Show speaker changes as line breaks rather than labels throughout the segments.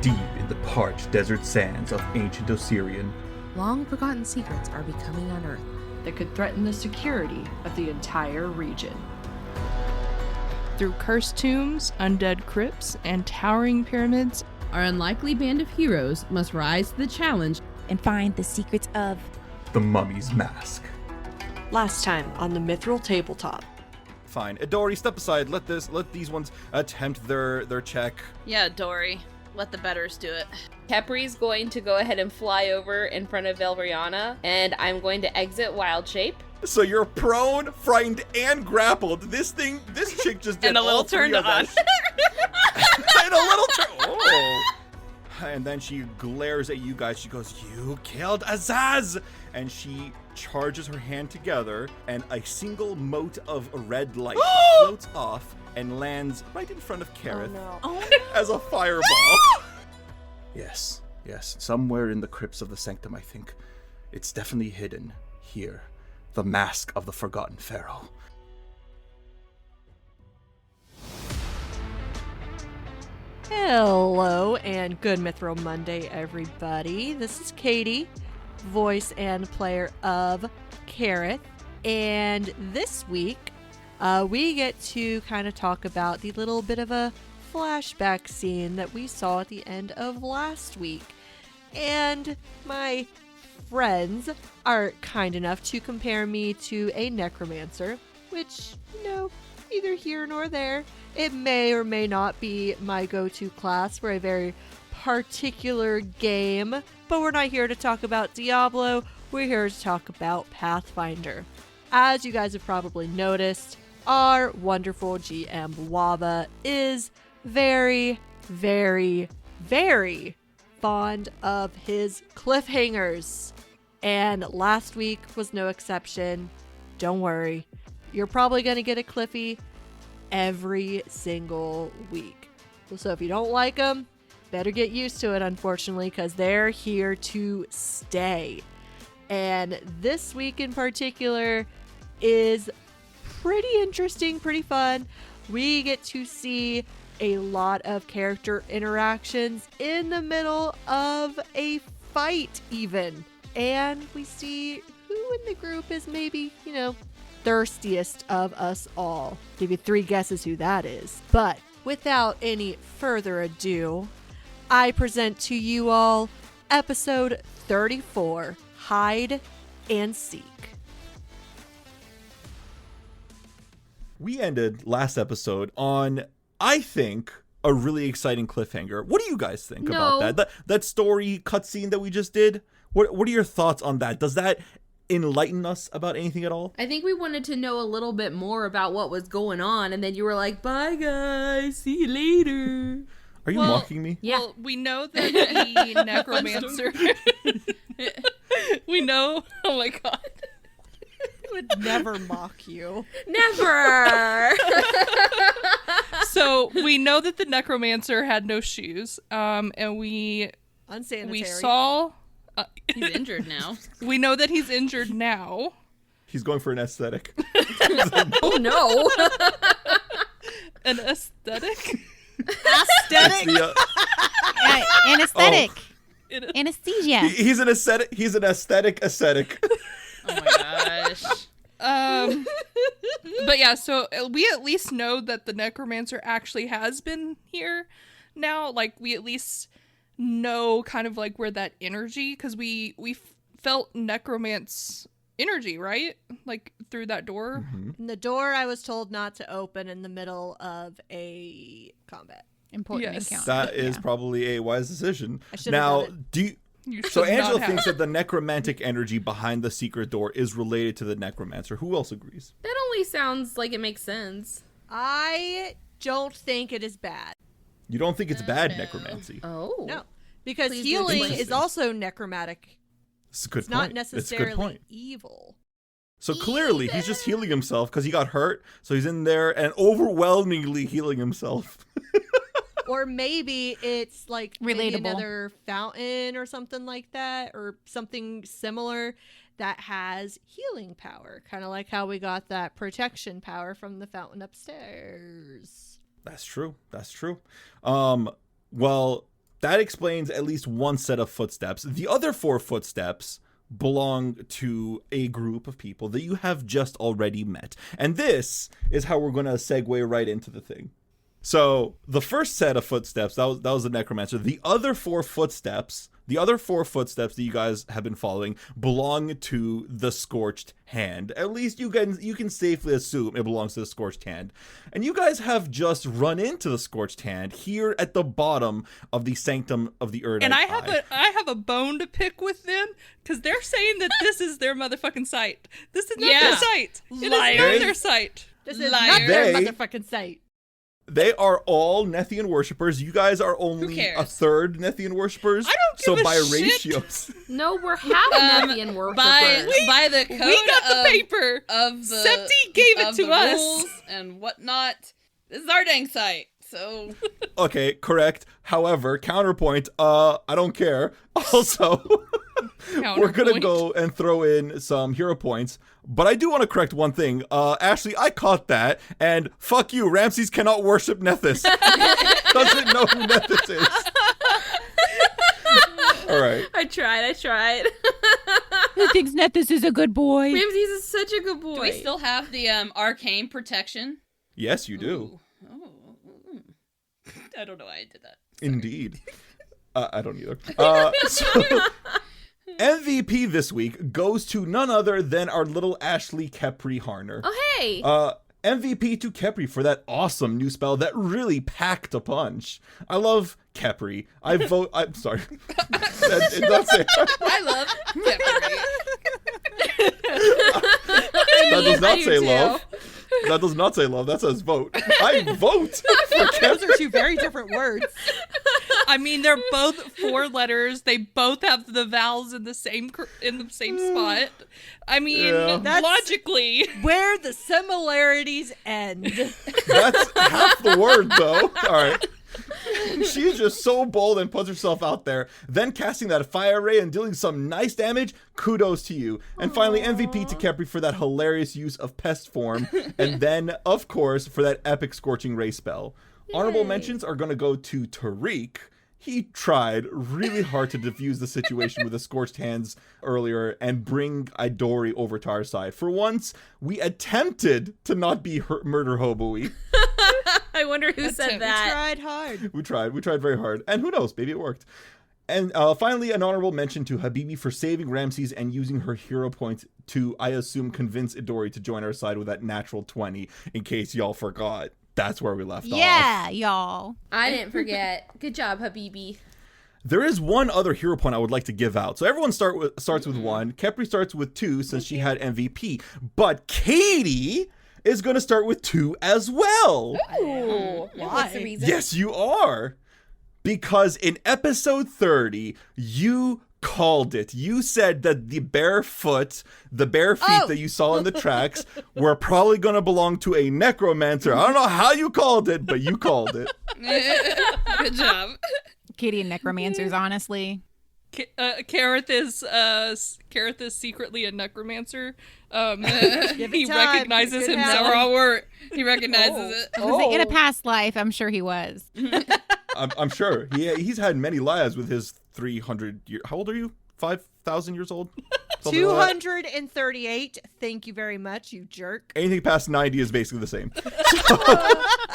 deep in the parched desert sands of ancient Osirian,
long-forgotten secrets are becoming unearthed
that could threaten the security of the entire region.
Through cursed tombs, undead crypts, and towering pyramids,
our unlikely band of heroes must rise to the challenge
and find the secrets of
the Mummy's Mask.
Last time on the Mithril Tabletop.
Fine. Dory, step aside. Let these ones attempt their check.
Yeah, Dory. Let the betters do it. Khepri's going to go ahead and fly over in front of Velriana, and I'm going to exit Wild Shape.
So you're prone, frightened, and grappled. This chick just did
and a little
all three
turned
of
on.
And a little oh. And then she glares at you guys. She goes, "You killed Azaz!" And she charges her hand together, and a single mote of red light floats off and lands right in front of Keryth as a fireball. Yes, somewhere in the crypts of the sanctum, I think. It's definitely hidden here. The mask of the forgotten pharaoh.
Hello and good Mithril Monday, everybody. This is Katie, voice and player of Keryth. And this week, we get to kind of talk about the little bit of a flashback scene that we saw at the end of last week. And my friends are kind enough to compare me to a necromancer, which, neither here nor there. It may or may not be my go-to class for a very particular game, but we're not here to talk about Diablo, we're here to talk about Pathfinder. As you guys have probably noticed, our wonderful GM Wava is very, very, very fond of his cliffhangers. And last week was no exception. Don't worry. You're probably going to get a Cliffy every single week. So if you don't like them, better get used to it, unfortunately, because they're here to stay. And this week in particular is pretty interesting, pretty fun. We get to see a lot of character interactions in the middle of a fight even. And we see who in the group is maybe, thirstiest of us all. Give you 3 guesses who that is. But without any further ado, I present to you all episode 34, Hide and Seek.
We ended last episode on, I think, a really exciting cliffhanger. What do you guys think about that? That story cutscene that we just did? What are your thoughts on that? Does that enlighten us about anything at all?
I think we wanted to know a little bit more about what was going on, and then you were like, "Bye guys, see you later."
Are you mocking me?
Yeah. Well, we know that the necromancer... we know... Oh my god.
I would never mock you.
Never!
So, we know that the necromancer had no shoes, and we saw...
he's injured now.
We know that he's injured now.
He's going for an aesthetic.
Oh no!
An aesthetic?
Aesthetic? Anesthetic. Anesthesia.
He's an aesthetic. He's an aesthetic.
Oh my gosh.
But yeah, so we at least know that the necromancer actually has been here now. Like, we at least know kind of like where that energy, because we felt necromance energy, right? Like through that door.
Mm-hmm. And the door I was told not to open in the middle of a combat.
Important encounter.
That is probably a wise decision.
Now,
so Anjela thinks that the necromantic energy behind the secret door is related to the necromancer. Who else agrees?
That only sounds like it makes sense.
I don't think it is bad.
You don't think it's bad necromancy?
Oh.
No. Because
Please
healing is also necromantic.
It's a good
It's
point.
not necessarily evil.
So clearly he's just healing himself because he got hurt. So he's in there and overwhelmingly healing himself.
Or maybe it's like maybe
Relatable.
another fountain or something like that, or something similar that has healing power. Kind of like how we got that protection power from the fountain upstairs.
That's true. Well, that explains at least one set of footsteps. The other 4 footsteps belong to a group of people that you have just already met. And this is how we're going to segue right into the thing. So the first set of footsteps, that was the necromancer. The other 4 footsteps that you guys have been following belong to the Scorched Hand. At least you can safely assume it belongs to the Scorched Hand. And you guys have just run into the Scorched Hand here at the bottom of the Sanctum of the Erdite.
And I have a bone to pick with them because they're saying that this is their motherfucking site. This is not their site. It is not their site.
This is not their motherfucking site.
They are all Nethian worshippers. You guys are only a third Nethian worshippers.
I don't give
so
a
by
shit.
ratios.
No, we're half Nethian worshippers.
By the code
We got the paper.
of the
Septi gave it
of
to
the
us.
rules and whatnot. This is our dang site. So
Okay, correct. However, counterpoint, I don't care. Also, we're going to go and throw in some hero points. But I do want to correct one thing. Ashley, I caught that. And fuck you, Ramses cannot worship Nethys. Doesn't know who Nethys is. All right.
I tried.
Who thinks Nethys is a good boy?
Ramses is such a good boy.
do we still have the arcane protection?
Yes, you do.
I don't know why I did that.
Indeed. I don't either. So MVP this week goes to none other than our little Ashley Khepri Harner.
Oh, hey.
MVP to Khepri for that awesome new spell that really packed a punch. I love Khepri. I'm sorry. That did not say.
I love Khepri.
That does not
I
say
do
love. That does not say love. That says vote. I vote for
Those
Khepri.
are 2 very different words.
I mean, they're both 4 letters. They both have the vowels in the same spot. I mean,
Yeah.
logically.
Where the similarities end.
That's half the word, though. All right. She's just so bold and puts herself out there. Then casting that fire ray and dealing some nice damage. Kudos to you. And finally, MVP to Khepri for that hilarious use of pest form. And then, of course, for that epic scorching ray spell. Honorable mentions are going to go to Tariq. He tried really hard to defuse the situation with the Scorched Hands earlier and bring Idori over to our side. For once, we attempted to not be murder hobo-y.
I wonder who said that.
Tried hard.
We tried very hard. And who knows, maybe it worked. And finally, an honorable mention to Habibi for saving Ramses and using her hero points to, I assume, convince Idori to join our side with that natural 20, in case y'all forgot. That's where we left off.
Yeah, y'all.
I didn't forget. Good job, Habibi.
There is one other hero point I would like to give out. So everyone starts with 1. Khepri starts with 2 since she had MVP. But Katie is going to start with 2 as well.
Ooh. What's the reason?
Yes, you are. Because in episode 30, you called it. You said that the bare feet that you saw in the tracks were probably going to belong to a necromancer. I don't know how you called it, but you called it.
Good job.
Katie and necromancers, honestly.
Keryth is secretly a necromancer.
Give
He
it time.
recognizes
Good
himself.
habit.
Our word. He recognizes it.
I was gonna say, in a past life, I'm sure he was.
I'm sure. He's had many lives with his 300 years. How old are you? 5,000 years old? Something like that?
238. Thank you very much, you jerk.
Anything past 90 is basically the same.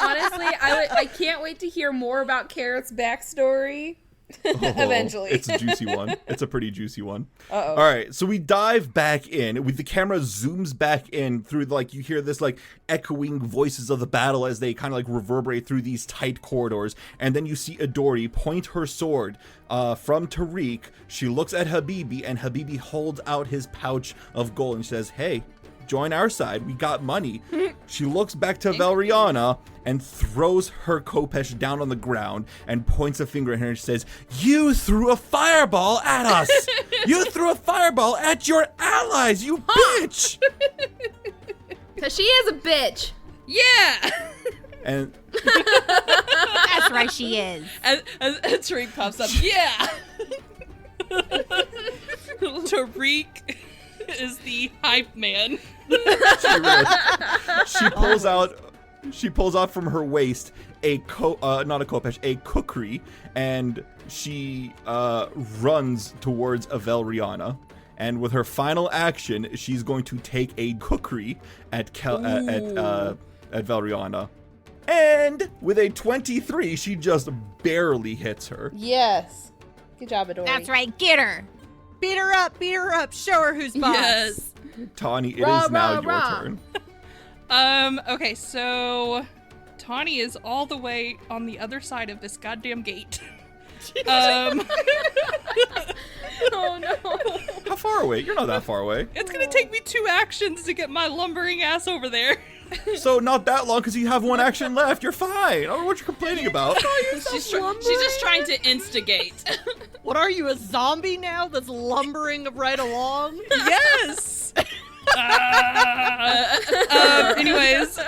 Honestly, I can't wait to hear more about Keryth's backstory. Eventually.
It's a juicy one. It's a pretty juicy one.
Uh-oh.
All right, so we dive back in. With the camera zooms back in through, you hear this, echoing voices of the battle as they kind of, reverberate through these tight corridors. And then you see Idori point her sword from Tariq. She looks at Habibi, and Habibi holds out his pouch of gold and says, hey, join our side. We got money. She looks back to Velriana and throws her Khopesh down on the ground and points a finger at her and says, you threw a fireball at us. You threw a fireball at your allies, you bitch.
Because she is a bitch.
Yeah.
And
That's right, she is.
As Tariq pops up. Yeah.
Tariq is the hype man.
she pulls out from her waist a not a Khopesh, a kukri, and she runs towards Velriana, and with her final action, she's going to take a cookery at Velriana. And with a 23, she just barely hits her.
Yes. Good job, Adori.
That's right. Get her.
Beat her up, show her who's boss.
Yes.
Tawny, it is now your turn.
Okay, so Tanhi is all the way on the other side of this goddamn gate.
Oh no.
How far away? You're not that far away.
It's gonna take me 2 actions to get my lumbering ass over there.
So not that long because you have 1 action left. You're fine. I don't know what you're complaining about.
She's just trying to instigate.
What are you, a zombie now that's lumbering right along?
Yes. Anyways,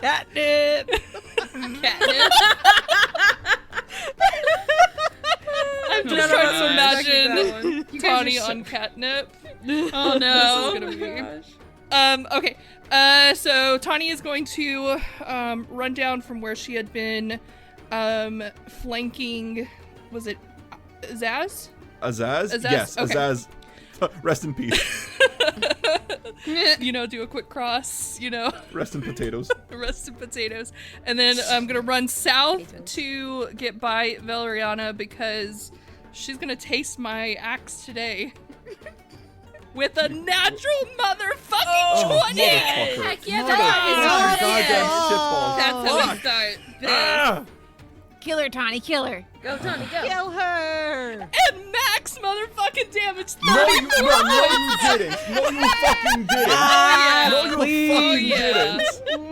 Catnip.
Catnip.
I'm just trying to imagine Tanhi on catnip.
Oh no.
This is gonna be. Okay. So Tanhi is going to run down from where she had been flanking. Was it Azaz?
Azaz?
Azaz?
Yes,
Okay.
Azaz. Rest in peace.
Do a quick cross,
Rest in potatoes.
rest in potatoes. And then I'm going to run south to get by Velriana because she's going to taste my axe today. With a natural motherfucking 20!
Heck yeah,
Motherfucking goddamn
That's how we start this.
Ah!
Kill her, Tanhi. Kill her.
Go, Tony, go.
Kill her.
And max motherfucking damage 34!
No, you didn't. No, you fucking didn't. No, you fucking didn't.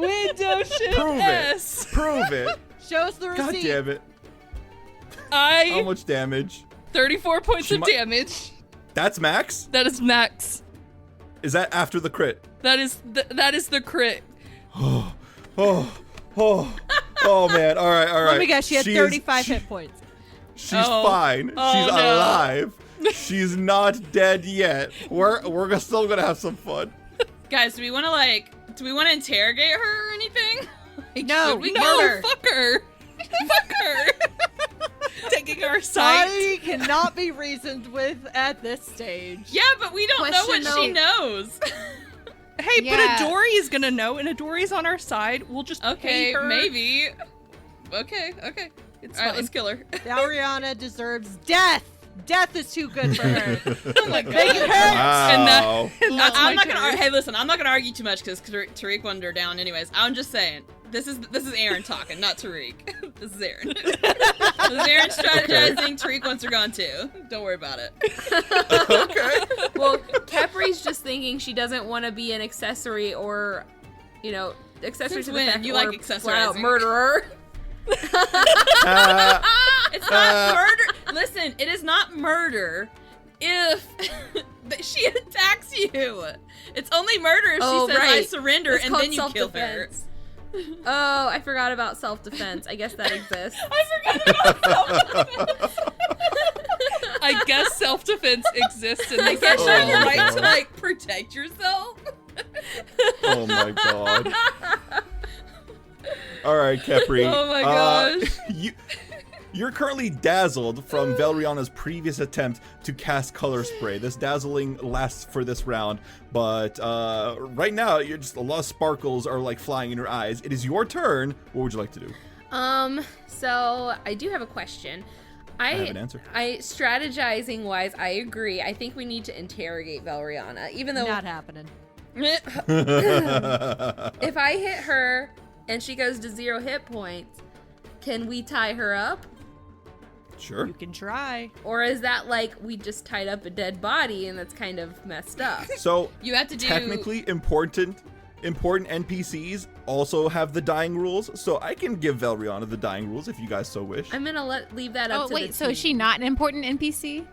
Window shift
Prove it.
S.
Prove it.
Show us the receipt.
God damn it. How
I
much damage?
34 points
She
of
might-
damage.
That's max?
That is max.
Is that after the crit?
That is the crit.
Oh man. All right.
Let me guess, she had 35
hit
hit points.
She's
Oh.
fine.
Oh,
She's
no.
alive. She's not dead yet. We're still gonna have some fun.
Guys, do we want to interrogate her or anything?
No,
should we
No,
kill her?
fuck her. Fuck her. Taking our side.
Tawny cannot be reasoned with at this stage.
Yeah, but we don't know what
Question
she knows.
Hey,
Yeah.
but Adori is gonna know, and Adori's on our side. We'll just pay
Okay,
her.
maybe. Okay.
It's
All right,
fine.
let's kill her.
Velriana deserves death. Death is too good for her.
Oh my god.
Make it hurt.
Wow.
And that's
I'm
my
not gonna.
turn.
Hey, listen. I'm not gonna argue too much because Tariq wanted her down. Anyways, I'm just saying. This is Erin talking, not Tariq. This is Erin. This is Erin strategizing. Tariq wants her gone too. Don't worry about it.
Okay.
Well, Khepri's just thinking she doesn't want to be an accessory or, accessory
Since
to the
when?
fact
You
or
like
flat out
accessorizing.
murderer.
It's not murder. Listen, it is not murder if she attacks you. It's only murder if
Oh,
she says I
right.
surrender
It's
and
called
then you kill her.
self-defense. Oh, I forgot about self-defense. I guess that exists.
I guess self-defense exists in
I
this
guess you have the
Oh,
right to
God.
protect yourself.
Oh my god. All right, Khepri.
Oh my gosh.
You're currently dazzled from Velriana's previous attempt to cast Color Spray. This dazzling lasts for this round, but right now you're just a lot of sparkles are like flying in your eyes. It is your turn. What would you like to do?
So I do have a question.
I have an answer.
Strategizing wise, I agree. I think we need to interrogate Velriana, even though
Not happening.
if I hit her and she goes to 0 hit points, can we tie her up?
Sure.
You can try.
Or is that like we just tied up a dead body and that's kind of messed up?
So
You have to do.
technically important NPCs also have the dying rules, so I can give Velriana the dying rules if you guys so wish.
I'm gonna leave that up
Oh,
to
wait,
the
so
team.
is she not an important NPC?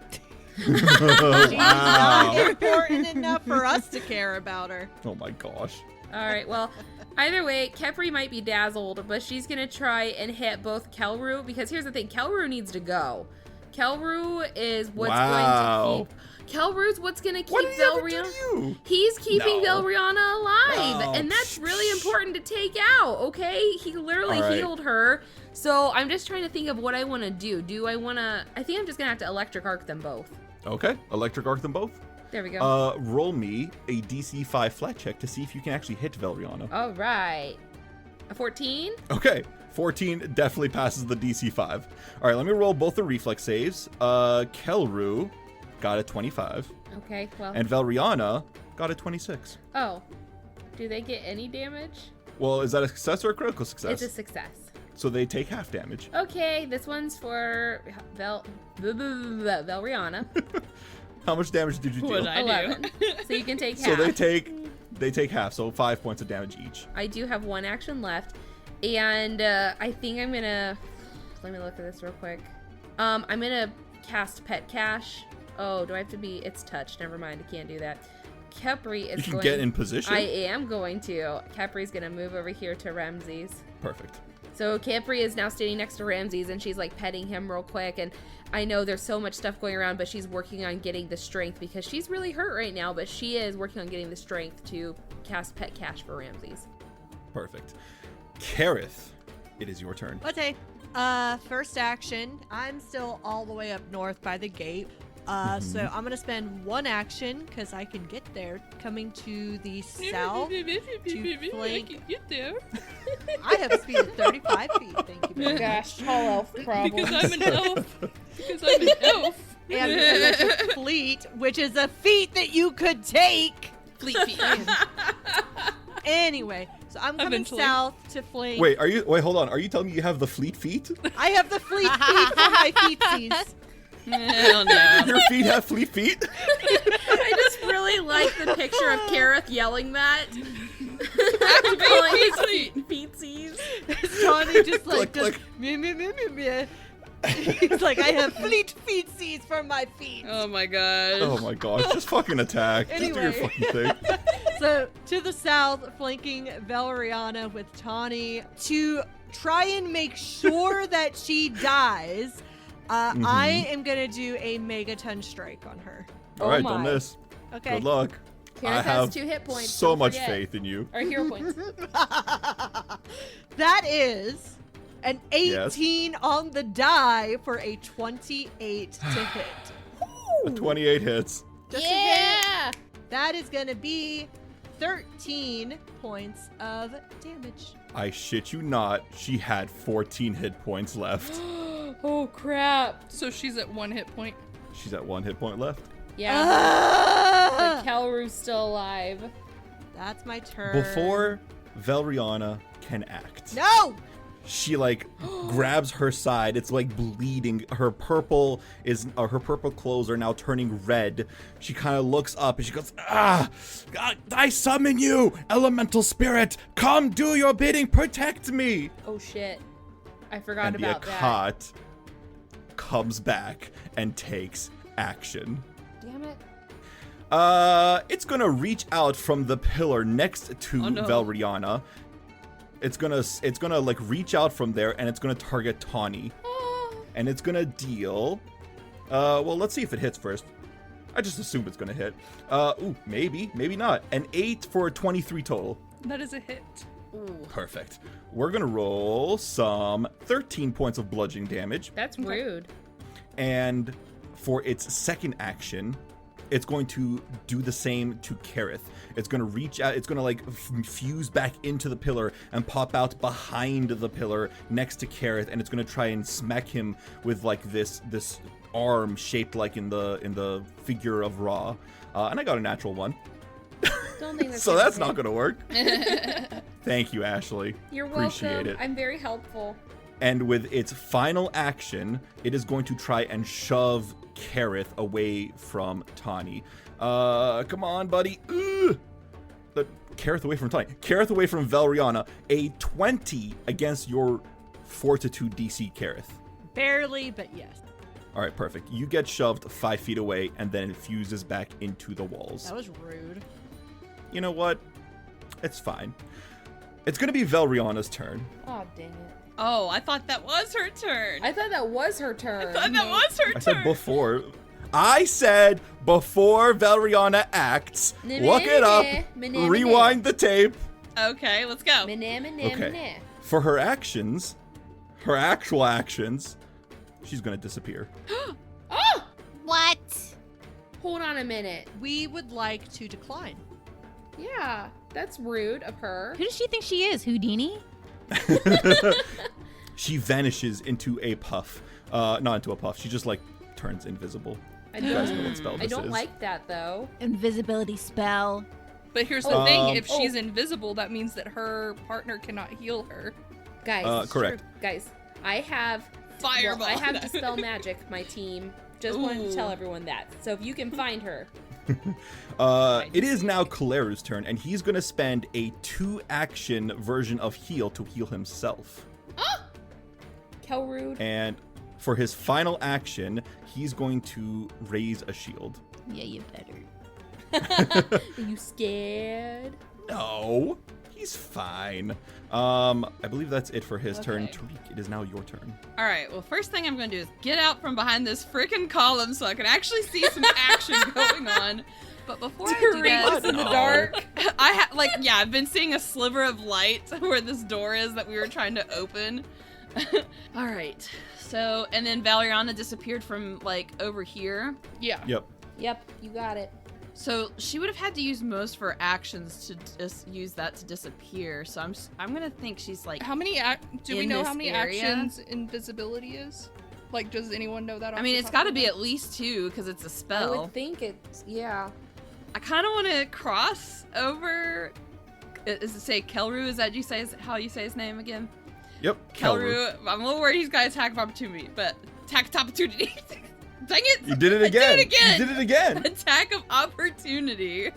She's not important enough for us to care about her.
Oh my gosh.
All right, well, either way, Khepri might be dazzled, but she's gonna try and hit both Kelru, because here's the thing, Kelru needs to go.
Kelru is what's
Wow.
going to keep. Kelru's what's going to keep
What did he ever do
Velriana.
to you?
He's keeping
No.
Velriana alive,
No.
and that's really important to take out. Okay, he literally
All right.
healed her. So I'm just trying to think of what I want to do. I think I'm just gonna have to electric arc them both.
Okay, electric arc them both.
There we go.
Roll me a DC 5 flat check to see if you can actually hit Velriana.
All right. A 14?
Okay, 14 definitely passes the DC 5. All right, let me roll both the reflex saves. Kelru got a 25,
Okay, well.
and Velriana got a 26.
Oh. Do they get any damage?
Well, is that a success or a critical success?
It's a success.
So they take half damage.
Okay, this one's for Velriana.
How much damage did you deal?
What'd I do?
11. So you can take half.
So they take half, so 5 points of damage each.
I do have one action left, and I think I'm gonna. Let me look at this real quick. I'm gonna cast Pet Cash. Oh, do I have to be? It's touched. Never mind. I can't do that. Khepri is
You can
going.
get in position.
I am going to. Khepri's gonna move over here to Ramses.
Perfect.
So Khepri is now standing next to Ramses, and she's like petting him real quick. And I know there's so much stuff going around, but she's working on getting the strength because she's really hurt right now. But she is working on getting the strength to cast Pet Cash for Ramses.
Perfect. Keryth, it is your turn.
Okay. First action. I'm still all the way up north by the gate. So I'm gonna spend one action because I can get there. Coming to the south to flank.
Get there.
I have a speed of 35 feet. Thank you very much.
Gosh, tall elf problem.
Because I'm an elf. Because I'm an elf.
And electric fleet, which is a feat that you could take.
Fleet feet.
Anyway, so I'm coming
Eventually.
south to flank.
Wait, hold on. Are you telling me you have the fleet feet?
I have the fleet feet for my feetsies.
Hell no.
Your feet have fleet feet?
I just really like the picture of Keryth yelling that.
Activate
Feetsies.
Johnny just like,
Click,
just meh. He's like, I have fleet feetsies for my feet.
Oh my gosh.
Oh my gosh, just fucking attack. Just do your
Anyway.
fucking thing.
So to the south, flanking Velriana with Tanhi to try and make sure that she dies. I am gonna do a megaton strike on her.
All right,
my.
don't miss.
Okay.
Good luck.
Keryth
I
has
have
2 hit points.
so
don't
much
forget.
faith in you.
Or hero points.
That is an 18 on the die for a 28 to hit.
A 28 hits.
Just a hit.
Yeah.
That is gonna be 13 points of damage.
I shit you not, she had 14 hit points left.
Oh crap.
So she's at 1 hit point.
She's at 1 hit point left.
Yeah. But Kelru's still alive.
That's my turn.
Before Velriana can act,
No!
she grabs her side. It's like bleeding. Her purple clothes are now turning red. She kind of looks up and she goes, "Ah, I summon you, elemental spirit. Come do your bidding. Protect me."
Oh shit. I forgot
And the
about that.
Akkat comes back and takes action.
Damn it.
It's gonna reach out from the pillar next to
Oh, no.
Velriana. It's gonna like reach out from there and it's gonna target Tanhi. And it's gonna deal. Well, let's see if it hits first. I just assume it's gonna hit. Ooh, maybe not. An 8 for a 23 total.
That is a hit.
Perfect. We're gonna roll some 13 points of bludgeoning damage.
That's rude.
And for its second action, it's going to do the same to Keryth. It's going to reach out. It's going to fuse back into the pillar and pop out behind the pillar next to Keryth, and it's going to try and smack him with this arm shaped like in the figure of Ra. And I got a natural 1.
Don't think that's
So
gonna
that's
hit.
not going to work. Thank you, Ashley.
You're
Appreciate
welcome.
it.
I'm very helpful.
And with its final action, it is going to try and shove Keryth away from Tanhi. Come on, buddy. Keryth away from Tanhi. Keryth away from Velriana. A 20 against your Fortitude DC, Keryth.
Barely, but yes.
All right, perfect. You get shoved 5 feet away, and then it fuses back into the walls.
That was rude.
You know what? It's fine. It's going to be Velriana's turn.
Oh, dang it.
Oh, I thought that was her turn.
I thought that was her turn.
I thought that was her
I
turn.
said before. I said before Velriana acts. Look it up. Rewind the tape.
Okay, let's go.
Okay. For her actions, her actual actions, she's gonna disappear.
Oh!
What?
Hold on a minute.
We would like to decline.
Yeah, that's rude of her.
Who does she think she is? Houdini?
She vanishes into a puff. Not into a puff. She just like turns invisible.
I
You guys know what spell
I
this
don't
is.
like that though.
Invisibility spell.
But here's the thing: if
Oh.
she's invisible, that means that her partner cannot heal her.
Guys,
correct.
Guys, I have
Fireball.
Well, I have Dispel Magic, my team. Just wanted to tell everyone that. So if you can find her.
It is now Kaleru's turn, and he's gonna spend a 2-action version of heal to heal himself.
Kelrude.
And for his final action, he's going to raise a shield.
Yeah, you better.
Are you scared?
No, he's fine. I believe that's it for his turn.
Okay.
Tariq, it is now your turn.
All right. Well, first thing I'm going to do is get out from behind this freaking column so I can actually see some action going on. But before I do that,
in the dark.
I've been seeing a sliver of light where this door is that we were trying to open. All right. So, and then Velriana disappeared from like over here.
Yeah.
Yep.
Yep, you got it.
So she would have had to use most of her actions to just use that to disappear. So I'm gonna think she's like.
How many do we
in
know
this
how many
area?
actions invisibility is? Like, does anyone know that?
I mean, it's got to be at least 2 because it's a
I
spell.
would think it's, yeah.
I kind of want to cross over. Is it say Kelru? Is that how you say his name again?
Yep.
Kelru. I'm a little worried he's got attack of opportunity, but attack of opportunity. Dang it!
You did it again.
I did it again.
You did it again.
Attack of opportunity.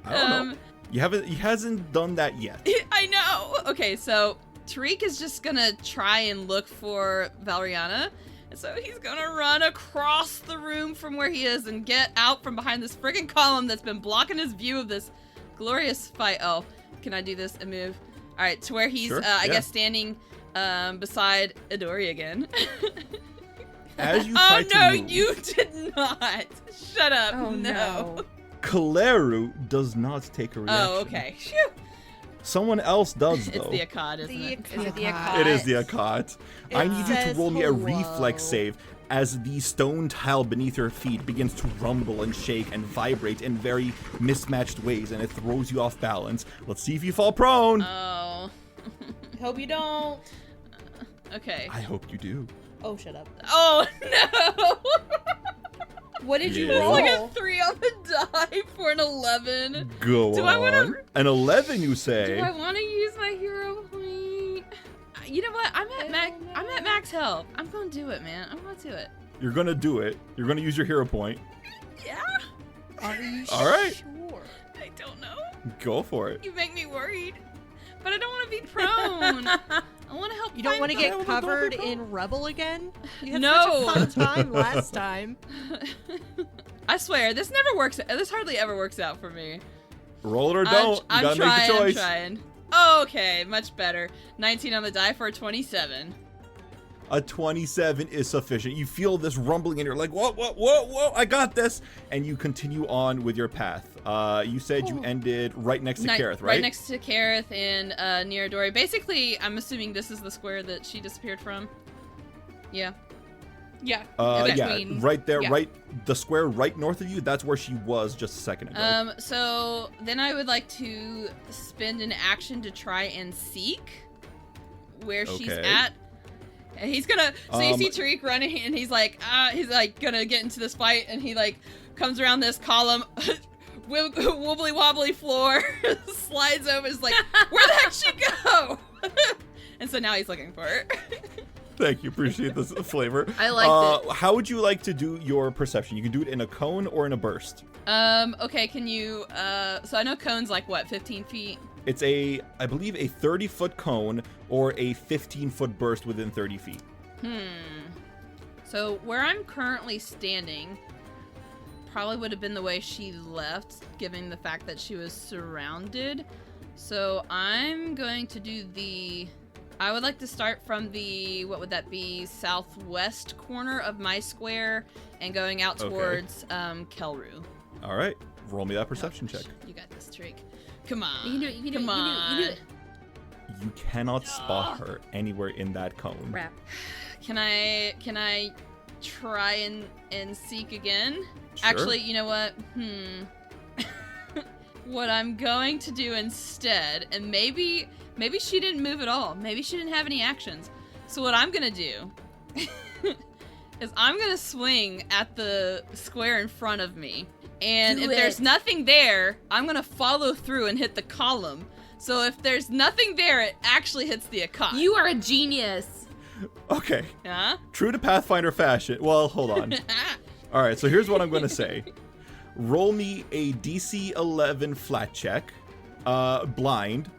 I don't know. He hasn't done that yet.
I know. Okay, so Tariq is just gonna try and look for Velriana. And so he's gonna run across the room from where he is and get out from behind this friggin' column that's been blocking his view of this glorious fight. Oh, can I do this and move? All right, to where he's,
Sure,
I
yeah.
guess, standing beside Idori again.
As you try to move,
You did not. Shut up.
Oh
no.
Kaleru does not take a reaction.
Oh, okay. Phew.
Someone else does,
It's
though.
the Akkad, isn't it?
Is it the
It is the Akkad. I need you to
says
roll me a
hello.
reflex save as the stone tile beneath your feet begins to rumble and shake and vibrate in very mismatched ways, and it throws you off balance. Let's see if you fall prone.
Oh.
Hope you don't.
Okay.
I hope you do.
Oh, shut up.
Oh no!
What did you
Yeah.
roll?
Like a 3 on the die for an 11.
Go
Do
on.
I wanna-
An 11, you say?
Do I want to use my hero point? You know what? I'm at max health. I'm gonna do it, man. I'm gonna do it.
You're gonna do it. You're gonna use your hero point.
Yeah.
Are you
All right.
sure?
I don't know.
Go for it.
You make me worried, but I don't want to be prone. I want to help.
You don't want to
find
get
don't
covered
be prone.
in rubble again? You had
No.
such a fun time last time.
I swear, this never works. This hardly ever works out for me.
Roll it or don't.
I'm
you gotta
trying.
make the choice.
I'm trying. Okay, much better. 19 on the die for a 27.
A 27 is sufficient. You feel this rumbling and you're like, whoa, I got this. And you continue on with your path. You said you ended right next to Keryth, right?
Right next to Keryth and near Dory. Basically, I'm assuming this is the square that she disappeared from. Yeah.
Yeah.
Okay.
Yeah,
Between-
right there,
yeah.
right, the square right north of you, that's where she was just a second ago.
So then I would like to spend an action to try and seek where she's
Okay.
at. And he's gonna, so you see
Um,
Tariq running and he's like gonna get into this fight and he like comes around this column, wobbly wobbly floor, slides over, is like, where the heck she go? And so now he's looking for her.
Thank you, appreciate this flavor.
I liked it.
How would you like to do your perception? You can do it in a cone or in a burst.
Okay, can you, so I know cone's like what, 15 feet?
It's I believe a 30-foot cone or a 15-foot burst within 30 feet.
So where I'm currently standing probably would have been the way she left, given the fact that she was surrounded. So I'm going to do I would like to start from the, what would that be, southwest corner of my square and going out towards Kelru.
All right. Roll me that perception check.
You got this, Tariq. Come on.
You can do it. You can do it.
Come
You
on.
can do it.
You cannot spot her anywhere in that cone.
Crap.
Can I try and seek again?
Sure.
Actually, you know what? What I'm going to do instead, and maybe she didn't move at all. Maybe she didn't have any actions. So what I'm gonna do is I'm gonna swing at the square in front of me. And if there's nothing there, I'm gonna follow through and hit the column. So if there's nothing there, it actually hits the Akkad.
You are a genius.
Okay.
Huh?
True to Pathfinder fashion. Well, hold on. All right, so here's what I'm going to say. Roll me a DC 11 flat check, blind,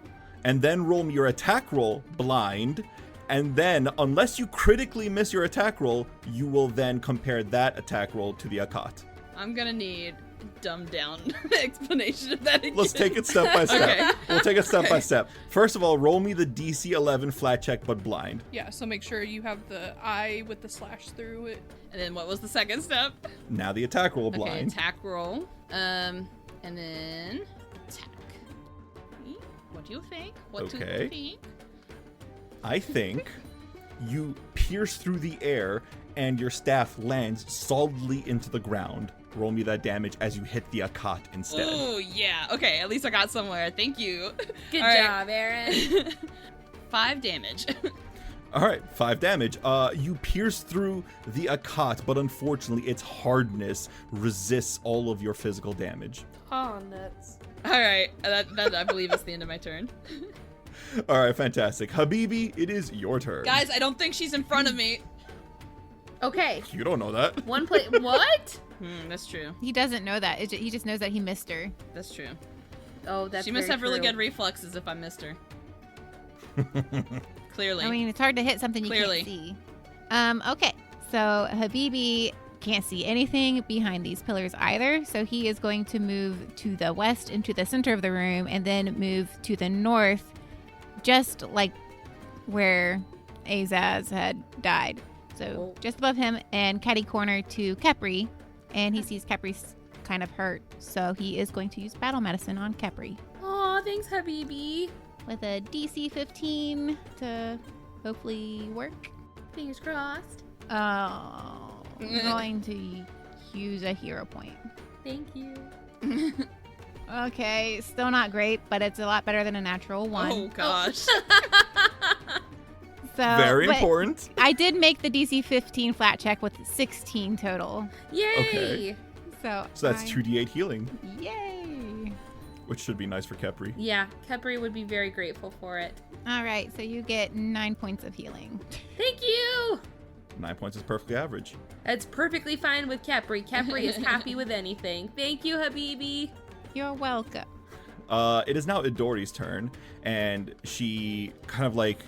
and then roll me your attack roll, blind, and then, unless you critically miss your attack roll, you will then compare that attack roll to the Akkad.
I'm gonna need a dumbed down explanation of that again.
Let's take it step by step.
Okay.
We'll take it step by step. First of all, roll me the DC 11 flat check, but blind.
Yeah, so make sure you have the eye with the slash through it.
And then what was the second step?
Now the attack roll,
Okay,
blind.
attack roll. And then attack. What do you think? What do
Okay.
you think?
I think you pierce through the air and your staff lands solidly into the ground. Roll me that damage as you hit the Akkad instead.
Oh, yeah. Okay, at least I got somewhere. Thank you.
Good
All right.
job, Erin.
5 damage.
All right, 5 damage. You pierce through the Akkad, but unfortunately its hardness resists all of your physical damage.
Oh, nuts.
All right, that I believe is the end of my turn.
All right, fantastic. Habibi, it is your turn.
Guys, I don't think she's in front of me.
Okay.
You don't know that.
One play. What?
That's true.
He doesn't know that. He just knows that he missed her.
That's true.
Oh, that's
She must
very
have really
true.
good reflexes if I missed her. Clearly.
I mean, it's hard to hit something you
Clearly.
can't see. Okay, so Habibi can't see anything behind these pillars either, so he is going to move to the west into the center of the room and then move to the north, just like where Azaz had died. So just above him and catty corner to Khepri, and he sees Kepri's kind of hurt, so he is going to use battle medicine on Khepri
Aw, thanks, Habibi.
with a DC 15 to hopefully work.
Fingers crossed.
Oh, I'm going to use a hero point.
Thank you.
Okay, still not great, but it's a lot better than a natural 1.
Oh, gosh.
So,
Very
but
important.
I did make the DC 15 flat check with 16 total.
Yay!
Okay.
So
that's 2d8 healing,
Yay!
which should be nice for Khepri.
Yeah, Khepri would be very grateful for it.
All right, so you get 9 points of healing.
Thank you!
9 points is perfectly average.
That's perfectly fine with Khepri. Khepri is happy with anything. Thank you, Habibi.
You're welcome.
It is now Idori's turn, and she kind of like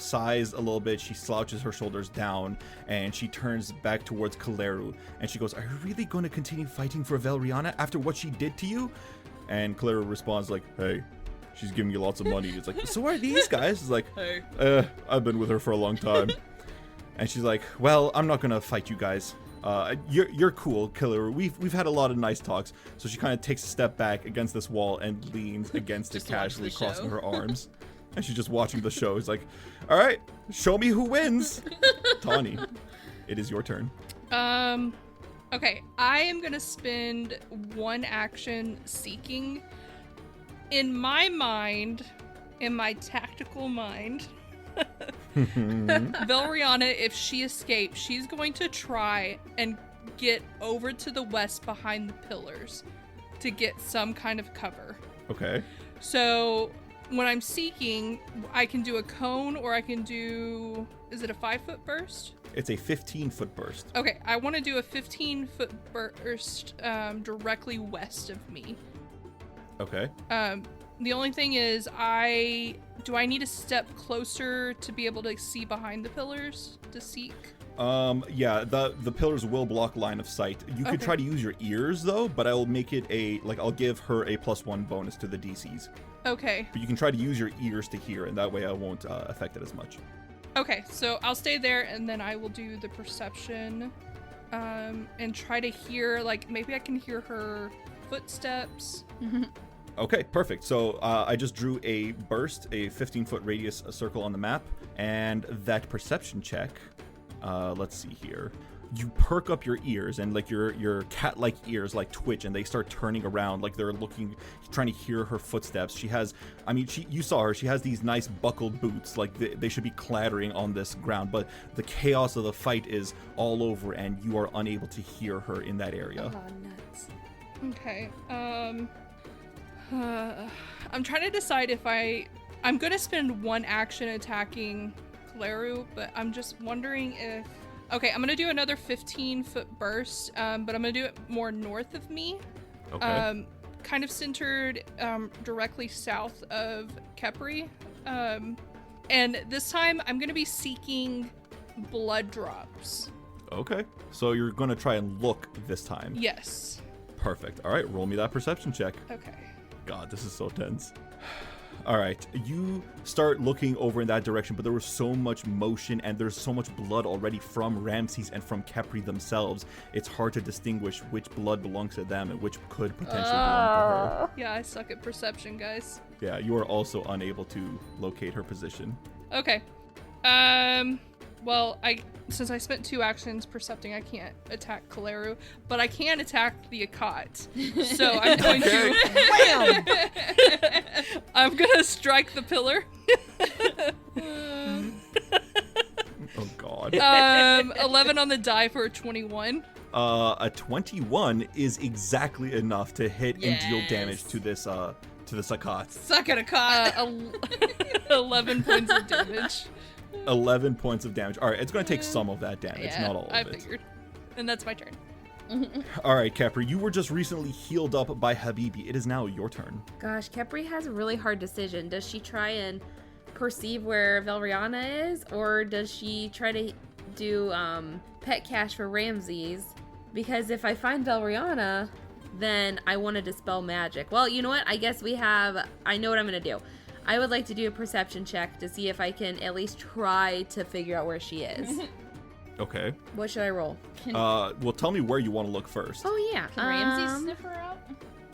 sighs a little bit. She slouches her shoulders down, and she turns back towards Kaleru, and she goes, "Are you really going to continue fighting for Velriana after what she did to you?" And Kaleru responds like, "Hey, she's giving you lots of money." It's like, "So are these guys?" It's like,
Hey.
I've been with her for a long time." And she's like, "Well, I'm not gonna fight you guys. You're cool, Killer. We've had a lot of nice talks." So she kind of takes a step back against this wall and leans against it
Just to watch
casually,
the
crossing
show.
her arms. And she's just watching the show. It's like, "All right, show me who wins." Tanhi, it is your turn.
Okay, I am gonna spend one action seeking. In my mind, in my tactical mind, Velriana, if she escapes, she's going to try and get over to the west behind the pillars to get some kind of cover.
Okay.
So when I'm seeking, I can do a cone or I can do, is it a 5-foot burst?
It's a 15-foot burst.
Okay, I want to do a 15-foot burst directly west of me.
Okay.
The only thing is, do I need to step closer to be able to see behind the pillars to seek?
Yeah, the pillars will block line of sight. You could try to use your ears though, but I'll make it I'll give her a +1 bonus to the DCs.
Okay.
But you can try to use your ears to hear, and that way I won't affect it as much.
Okay, so I'll stay there, and then I will do the perception, and try to hear, like, maybe I can hear her footsteps.
Okay, perfect. So I just drew a burst, a 15-foot radius circle on the map, and that perception check, let's see here. You perk up your ears, and like your cat-like ears like twitch, and they start turning around like they're trying to hear her footsteps. You saw her. She has these nice buckled boots, like they should be clattering on this ground, but the chaos of the fight is all over, and you are unable to hear her in that area.
Oh, nuts.
Okay. I'm trying to decide if I'm gonna spend one action attacking Kleru, but I'm just wondering if. Okay, I'm gonna do another 15-foot burst, but I'm gonna do it more north of me.
Okay.
Kind of centered directly south of Khepri. And this time I'm gonna be seeking blood drops.
Okay. So you're gonna try and look this time.
Yes.
Perfect. All right, roll me that perception check.
Okay.
God, this is so tense. All right, you start looking over in that direction, but there was so much motion and there's so much blood already from Ramses and from Khepri themselves. It's hard to distinguish which blood belongs to them and which could potentially belong to her.
Yeah, I suck at perception, guys.
Yeah, you are also unable to locate her position.
Okay. Well, since I spent 2 actions percepting, I can't attack Kleru, but I can attack the Akkat. So I'm going to. I'm gonna strike the pillar.
Oh God.
11 on the die for a 21.
A 21 is exactly enough to hit and deal damage to this Akkat.
Suck it, Akkat.
11 points of damage.
11 points of damage. All right, it's going to take some of that damage, not all of it.
I figured. And that's my turn.
All right, Khepri, you were just recently healed up by Habibi. It is now your turn.
Gosh, Khepri has a really hard decision. Does she try and perceive where Velriana is, or does she try to do pet cache for Ramses? Because if I find Velriana, then I want to dispel magic. Well, you know what? I guess I know what I'm going to do. I would like to do a perception check to see if I can at least try to figure out where she is.
Okay.
What should I roll?
Well, tell me where you want to look first.
Oh, yeah.
Can Ramses sniff her out?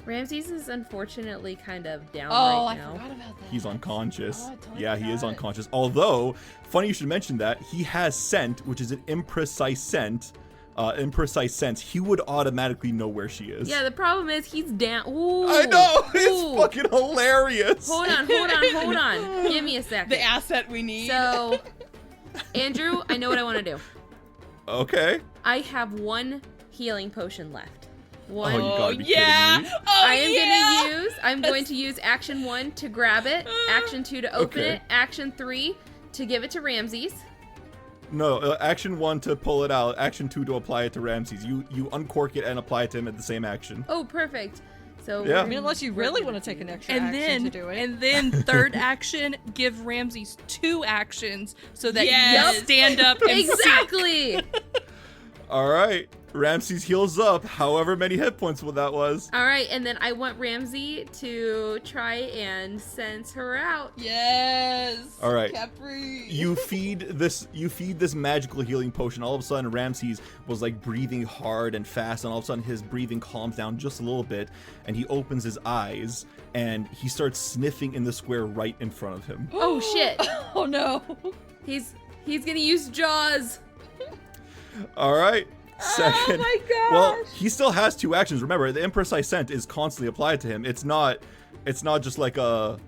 Ramses is unfortunately kind of down
I
right now.
forgot about that.
He's unconscious.
Oh, I totally
Yeah, he is
forgot.
unconscious. Although, funny you should mention that, he has scent, which is an imprecise scent. Imprecise sense, he would automatically know where she is.
Yeah, the problem is he's down. Ooh.
I know! It's
Ooh.
fucking hilarious!
Hold on. Give me a second.
The asset we need.
So, Andrew, I know what I want to do.
Okay.
I have 1 healing potion left.
Oh, you gotta be
yeah.
kidding me.
Oh,
I'm going to use action 1 to grab it, action 2 to open
Okay.
it, action 3 to give it to Ramses.
No, action 1 to pull it out, action 2 to apply it to Ramses. You uncork it and apply it to him at the same action.
Oh, perfect. So
Yeah.
I mean, unless you really want to take an extra
And
action
then,
to do it.
and then third action, give Ramses 2 actions so that
Yes.
he can stand up and seek.
exactly.
All right. Ramses heals up however many hit points that was.
All right, and then I want Ramsey to try and sense her out.
Yes.
All right.
Khepri.
You feed this magical healing potion. All of a sudden, Ramses was like breathing hard and fast, and all of a sudden his breathing calms down just a little bit, and he opens his eyes and he starts sniffing in the square right in front of him.
Oh shit.
Oh no.
He's gonna use Jaws.
All right. Second.
Oh my gosh.
Well, he still has 2 actions. Remember, the imprecise scent is constantly applied to him. It's not just like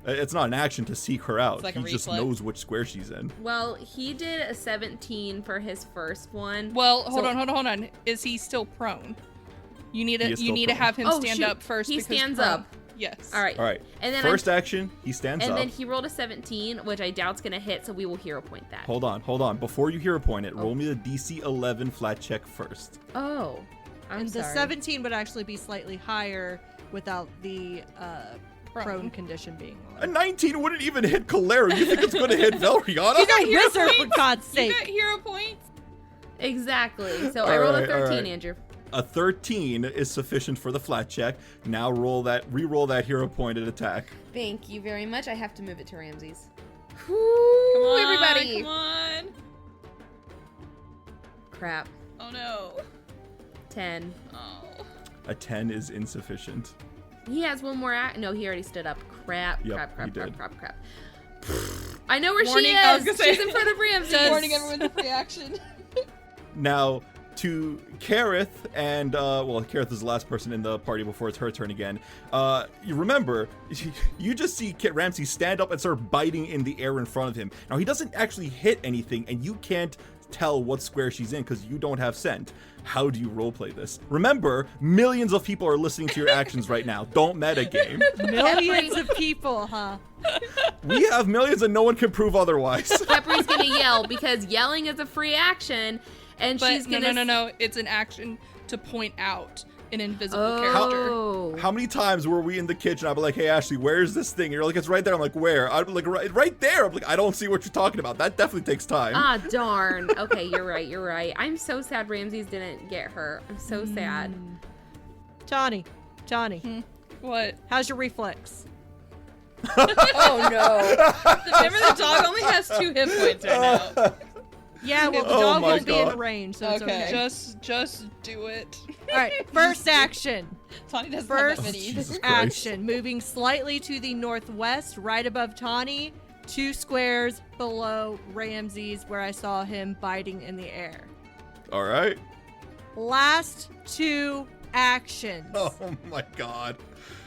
it's not an action to seek her out.
like
he
a
just
reflex.
knows which square she's in.
Well, he did a 17 for his first one.
Well, hold
So-
on. Is he still prone? You need
He is still
to
prone.
have him
Oh,
stand
shoot.
up first.
He
because
stands
prone-
up.
Yes.
All right.
All right.
And then
First action, he stands
and
up.
then he rolled a 17, which I doubt's gonna hit, so we will hero point that.
Hold on. Before you hero point it, roll me the DC 11 flat check first.
Oh, I'm
and the
sorry.
17 would actually be slightly higher without the prone condition being
A
on.
19 wouldn't even hit Kalera. You think it's going to hit Velriana?
He's a
hero
wizard, for
points.
God's
You
sake.
got hero points.
Exactly. So I rolled a 13, Andrew.
A 13 is sufficient for the flat check. Now re-roll that hero pointed attack.
Thank you very much. I have to move it to Ramses.
Come on,
Everybody.
Come on.
Crap.
Oh no.
10.
Oh.
A 10 is insufficient.
He has one more no, he already stood up. Crap. I know where
Warning,
she
I was
is.
gonna say-
She's in front of Ramses.
Warning everyone to free action.
Now, to Keryth, and, Keryth is the last person in the party before it's her turn again. You remember, you just see Ramses stand up and start biting in the air in front of him. Now, he doesn't actually hit anything, and you can't tell what square she's in because you don't have scent. How do you roleplay this? Remember, millions of people are listening to your actions right now. Don't metagame.
Millions of people, huh?
We have millions and no one can prove otherwise.
Khepri's gonna yell because yelling is a free action, and
But
she's gonna.
no. It's an action to point out an invisible
Oh.
character.
How many times were we in the kitchen? I'd be like, hey, Ashley, where's this thing? And you're like, it's right there. I'm like, where? I'd be like, right there. I'm like, I don't see what you're talking about. That definitely takes time.
Ah, darn. Okay, you're right. I'm so sad Ramses didn't get her. I'm so sad.
Johnny,
What?
how's your reflex?
Oh no.
Remember, the dog only has 2 hit points right now.
Yeah, well, the
Oh
dog
my
won't be in
God.
range, so it's okay.
Just do it.
All right, first action.
Tawny doesn't
First
have that many.
Jesus Christ.
action. Moving slightly to the northwest, right above Tanhi, 2 squares below Ramses, where I saw him biting in the air.
All right.
Last 2 actions.
Oh my God.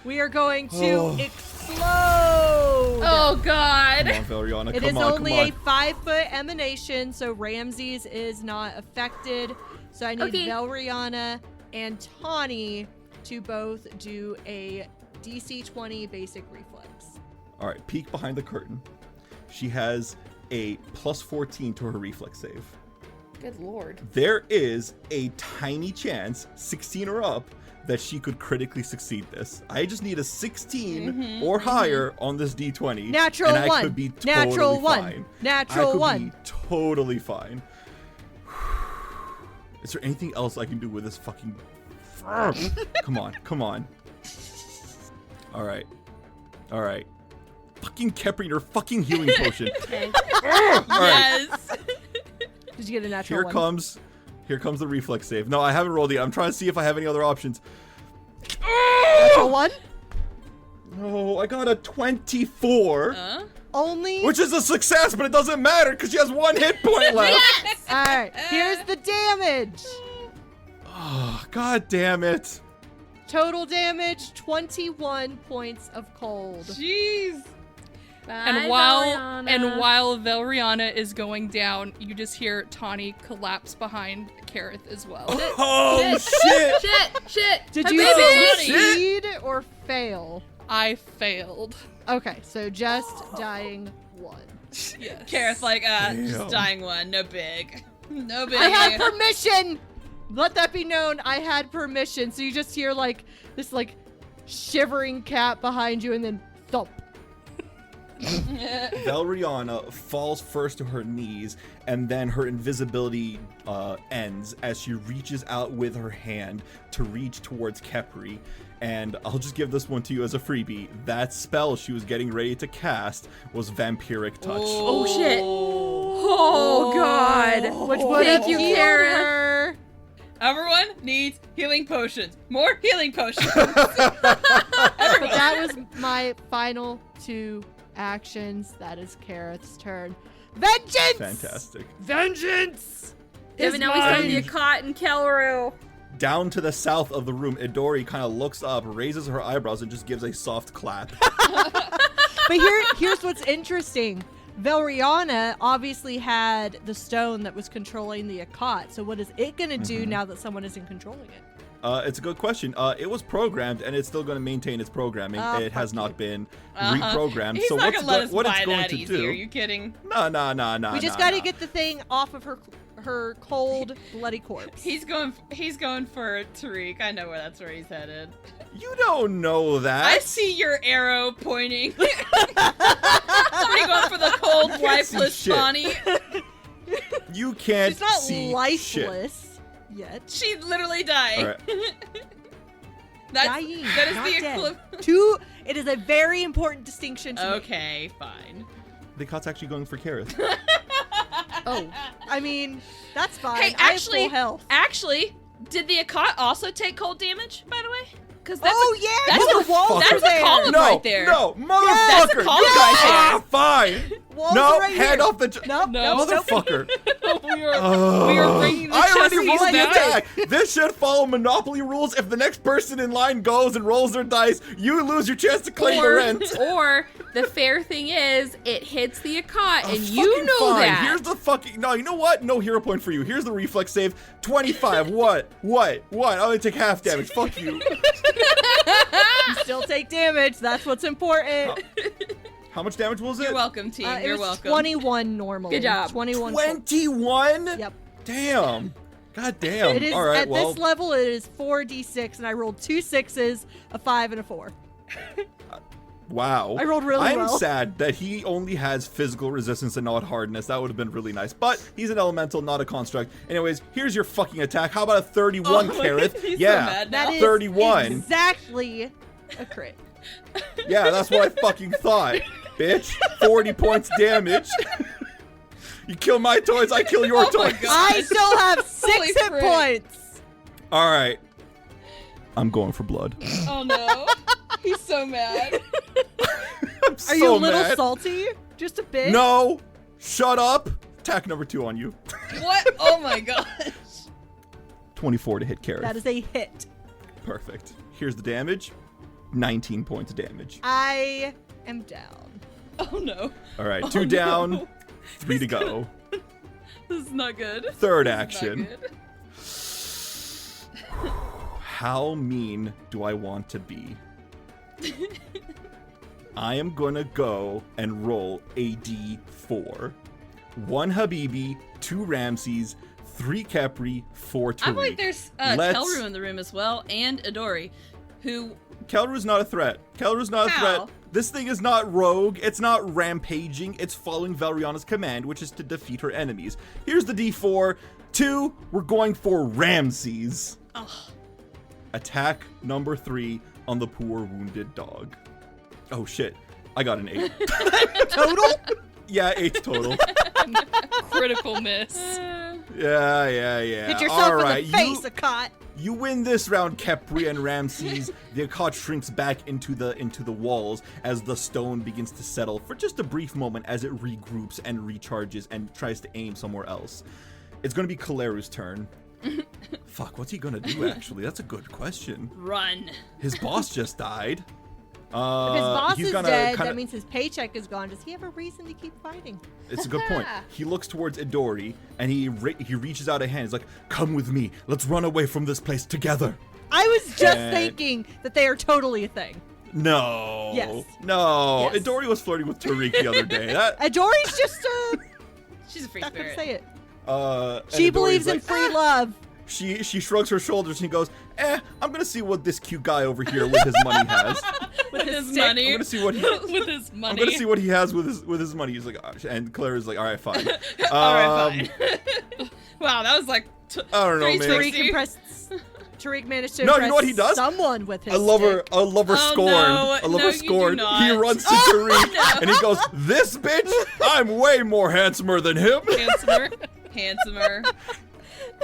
We are going to
Oh.
explode.
Oh god.
Come on, Velriana.
It
Come
is
on,
only
come
a
on.
5-foot emanation, so Ramses is not affected. So I need
Okay.
Velriana and Tanhi to both do a DC 20 basic reflex.
All right, peek behind the curtain. She has a plus 14 to her reflex save.
Good lord.
There is a tiny chance, 16 or up, that she could critically succeed this. I just need a 16 or higher on this D20.
Natural
and I
1.
could be totally
Natural 1.
fine.
Natural
I could
1.
be totally fine. Is there anything else I can do with this fucking... Come on. All right. Fucking Khepri, your fucking healing potion.
Okay.
All right.
Yes.
Did you get a natural 1?
Here comes the reflex save. No, I haven't rolled yet. I'm trying to see if I have any other options.
Natural 1?
No, I got a 24.
Only.
Which is a success, but it doesn't matter because she has 1 hit point left.
All right, here's the damage.
Oh, God damn it.
Total damage 21 points of cold.
Jeez.
And while Velriana is going down, you just hear Tanhi collapse behind Keryth as well.
Oh, shit.
Shit.
Did you
Habibi!
succeed or fail?
I failed.
Okay, so just dying 1.
Yes.
Keryth, like,
Damn.
just dying 1. No big. No big.
I had permission. Let that be known. I had permission. So you just hear like this like shivering cat behind you, and then thump.
Velriana falls first to her knees, and then her invisibility ends as she reaches out with her hand to reach towards Khepri. And I'll just give this one to you as a freebie. That spell she was getting ready to cast was Vampiric Touch.
Oh shit. Oh god.
Which would
Thank
have
you,
healed
Keryth.
her.
Everyone needs healing potions. More healing potions.
But that was my final 2 actions. That is Keryth's turn. Vengeance!
Fantastic.
Vengeance!
Yeah, but now we saw the Akot and Kelru.
Down to the south of the room, Idori kind of looks up, raises her eyebrows, and just gives a soft clap.
But here's what's interesting. Velriana obviously had the stone that was controlling the Akot. So what is it going to do now that someone isn't controlling it?
It's a good question. It was programmed, and it's still going to maintain its programming. It has not been reprogrammed.
He's
so
not
what's
gonna let us
what
buy
it's going
that
to
easy.
do?
Are you kidding?
No.
We just got to get the thing off of her cold, bloody corpse.
He's going for Tariq. I know that's where he's headed.
You don't know that.
I see your arrow pointing. Are you going for the cold,
can't see
lifeless
shit.
Bonnie?
You can't
She's not
see
lifeless yet.
She literally died.
All right.
Dying,
that is
not
the
dead.
equivalent.
It is a very important distinction to make.
Okay, fine.
The cot's actually going for Keryth.
Oh,
I mean, that's fine.
Hey,
I have full health.
actually, did the Akot also take cold damage, by the way? Because that's
Oh, yeah,
that's
because the walls
Motherfucker.
are
that's
there.
a column
No,
right there.
no, motherfucker!
That's a column
you
right
guys
there.
are fine.
Walls
No,
are right
hand
here.
off the.
Nope,
No.
nope, nope.
Motherfucker.
we are bringing the
I already
chess
rolled
piece
the
back.
attack. This should follow Monopoly rules. If the next person in line goes and rolls their dice, you lose your chance to claim the rent.
or the fair thing is, it hits the Akot, and you
Fucking
know
fine.
that.
Here's the fucking. No, you know what? No hero point for you. Here's the reflex save. 25. What? I only take half damage. Fuck you.
You still take damage. That's what's important.
How much damage was it?
You're welcome, team.
It
You're
was
welcome.
21 normally.
Good job.
21.
21?
Yep.
Damn. God damn.
It is
All right,
at
well.
this level. It is 4d6, and I rolled 2 6s, a 5, and a 4.
Wow.
I rolled really
I'm
well.
sad that he only has physical resistance and not hardness. That would have been really nice. But he's an elemental, not a construct. Anyways, here's your fucking attack. How about a 31, Keryth?
He's
Yeah.
so mad now.
That is
31.
exactly a crit.
Yeah, that's what I fucking thought. Bitch. 40 points damage. You kill my toys, I kill your
Oh my
toys.
God.
I still have 6
Holy
hit
frick.
points.
All right. I'm going for blood.
Oh no. He's so mad.
I'm
Are
so
you a little
mad.
salty? Just a bit?
No. Shut up. Attack number 2 on you.
What? Oh my gosh.
24 to hit Keryth.
That is a hit.
Perfect. Here's the damage. 19 points of damage.
I am down.
Oh no.
All right,
Oh,
2 down,
no.
3 to go.
This is not good.
Third
This is
action.
not good.
How mean do I want to be? I am gonna go and roll a d4. 1 Habibi, 2 Ramses, 3 Khepri, 4 Tariq.
I'm like, there's Kelru in the room as well, and Adori, who.
Kelru's not a threat. Kelru's not a
How?
threat. This thing is not rogue. It's not rampaging. It's following Velriana's command, which is to defeat her enemies. Here's the d4. 2, we're going for Ramses.
Ugh.
Attack number 3 on the poor wounded dog. Oh shit. I got an 8.
Total?
Yeah, 8 total.
Critical miss.
Yeah.
Hit yourself
All
in
right,
the face, Akot.
You win this round, Khepri and Ramses. The Akot shrinks back into the walls as the stone begins to settle for just a brief moment as it regroups and recharges and tries to aim somewhere else. It's going to be Kaleru's turn. Fuck, what's he going to do, actually? That's a good question.
Run.
His boss just died.
If his boss
he's
is
gonna
dead,
kinda-
that means his paycheck is gone. Does he have a reason to keep fighting?
It's a good point. He looks towards Idori, and he reaches out a hand. He's like, come with me. Let's run away from this place together.
I was just
And-
thinking that they are totally a thing.
No.
Yes.
No.
Yes.
Idori was flirting with Tariq the other day. That,
Adori's just
She's a free
not gonna
spirit.
say it.
and
She
Idori's
believes in
like,
free
"Ah."
love.
She shrugs her shoulders and he goes, I'm gonna see what this cute guy over here with his money has.
With his
I'm
money.
gonna see what he
With his
I'm
money.
gonna see what he has with his money. He's like, and Claire's like, all right, fine.
All right, fine. Wow, that was like.
I don't know, man.
360.
Tariq managed to
No, you
impress
know what he does?
someone with his
A lover
Oh,
scorned.
no.
A lover
No, you do
scorned.
not.
He runs to Tariq and he goes, "This bitch, I'm way more handsomer than him."
Handsomer.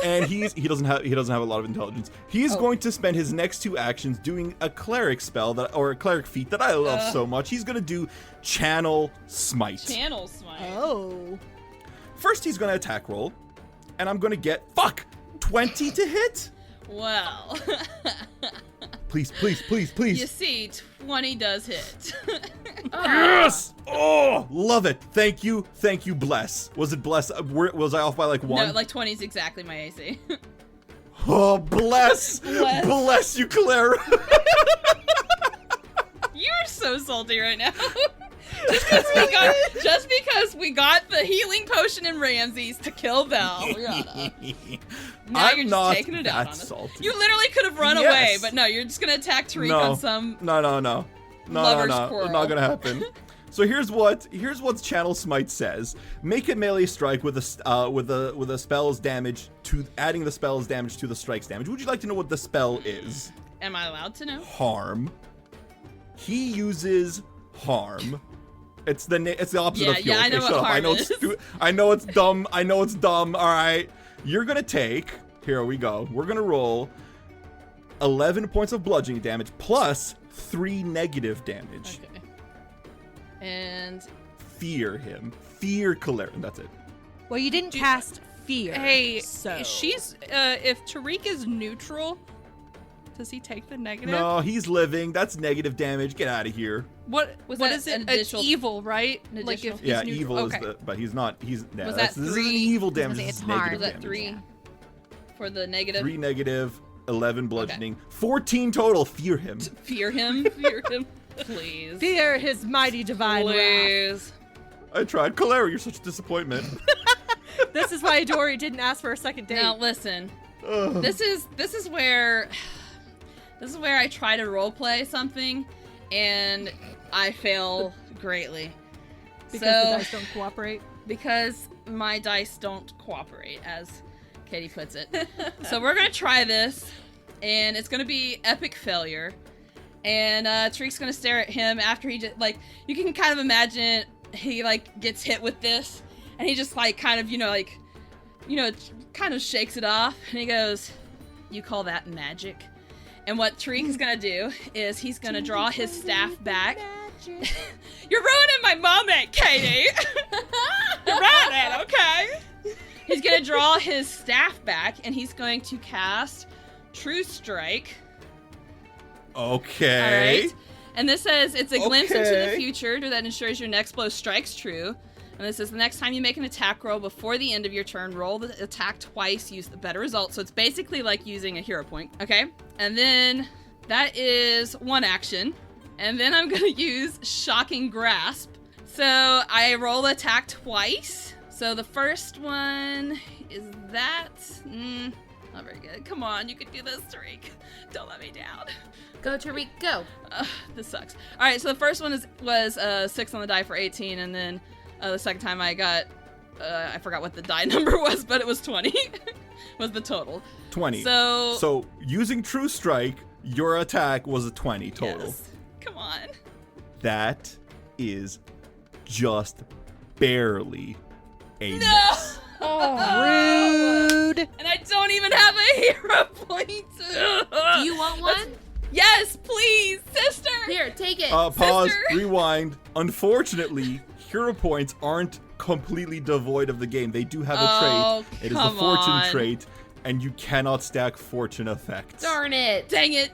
And he doesn't have a lot of intelligence. He's going to spend his next 2 actions doing a cleric spell or a cleric feat that I love so much. He's gonna do Channel Smite.
Channel smite.
Oh.
First, he's gonna attack roll, and I'm gonna get 20 to hit.
Well.
Please.
You see, 20 does hit.
Yes! Oh, love it. Thank you, bless. Was it bless? Was I off by like 1?
No, like 20 is exactly my AC.
Oh, bless.
Bless.
Bless you, Clara.
You're so salty right now. just because we got the healing potion in Ramses to kill Velriana. Now
I'm
you're just
not
taking it out
that
on us.
salty.
You literally could have run
Yes.
away, but no, you're just gonna attack Tariq on some.
No.
Lover's
Not
quarrel.
gonna happen. So here's what Channel Smite says: make a melee strike with a spell's damage to adding the spell's damage to the strike's damage. Would you like to know what the spell is?
Am I allowed to know?
Harm. He uses harm. It's the opposite of heal.
Yeah, I know
okay,
what
shut up.
harm is.
I know it's dumb. All right, you're gonna take. Here we go. We're gonna roll 11 points of bludgeoning damage plus 3 negative damage.
Okay. And
Fear him. Fear Khepri. That's it.
Well, you didn't cast fear.
Hey,
so
she's if Tariq is neutral, does he take the negative?
No, he's living. That's negative damage. Get out of here.
What
Was
what
that
is it?
an
It's
additional-
evil, right?
an
Like
additional-
if
Yeah,
he's neutral.
evil
Okay.
is the, but he's not. He's no.
Was
This
that
isn't
3?
evil
I was
damage.
gonna say
This
it's
is
hard.
negative
Was that
damage.
3
Yeah.
for the negative?
3 negative, 11 bludgeoning, 14 total. Fear him.
Fear him. Fear him. Please.
fear his mighty divine wrath.
Please.
I tried. Khepri, you're such a disappointment.
This is why Dory didn't ask for a second date.
Now listen.
Ugh.
This is where I try to roleplay something, and I fail greatly.
because
so,
the dice don't cooperate.
Because my dice don't cooperate, as Katie puts it. So we're gonna try this, and it's gonna be epic failure. And Tariq's gonna stare at him after he just you can kind of imagine he gets hit with this, and he just kind of kind of shakes it off, and he goes, "You call that magic?" And what Tariq is gonna do is he's gonna draw his staff back. You're ruining my moment, Katie. You're ruining it, okay? He's gonna draw his staff back, and he's going to cast True Strike.
Okay.
All right. And this says it's a glimpse into the
Okay.
future that ensures your next blow strikes true. And this says the next time you make an attack roll before the end of your turn, roll the attack twice, use the better result. So it's basically like using a hero point. Okay. And then that is one action. And then I'm going to use Shocking Grasp. So I roll the attack twice. So the first one is that. Not very good. Come on, you can do this, Tariq. Don't let me down.
Go, Tariq, go.
This sucks. All right, so the first one was 6 on the die for 18, and then the second time I got, I forgot what the die number was, but it was 20. Was the total.
20.
So
So using True Strike, your attack was a 20 total.
yes. Come on.
That is just barely a
No.
miss.
Rude.
And I don't even have a hero point.
Do you want one?
Yes, please, sister.
Here, take it.
Pause,
Sister.
rewind. Unfortunately, hero points aren't completely devoid of the game. They do have a trait. It is the
come
fortune
on.
trait, and you cannot stack fortune effects.
Darn it.
Dang it.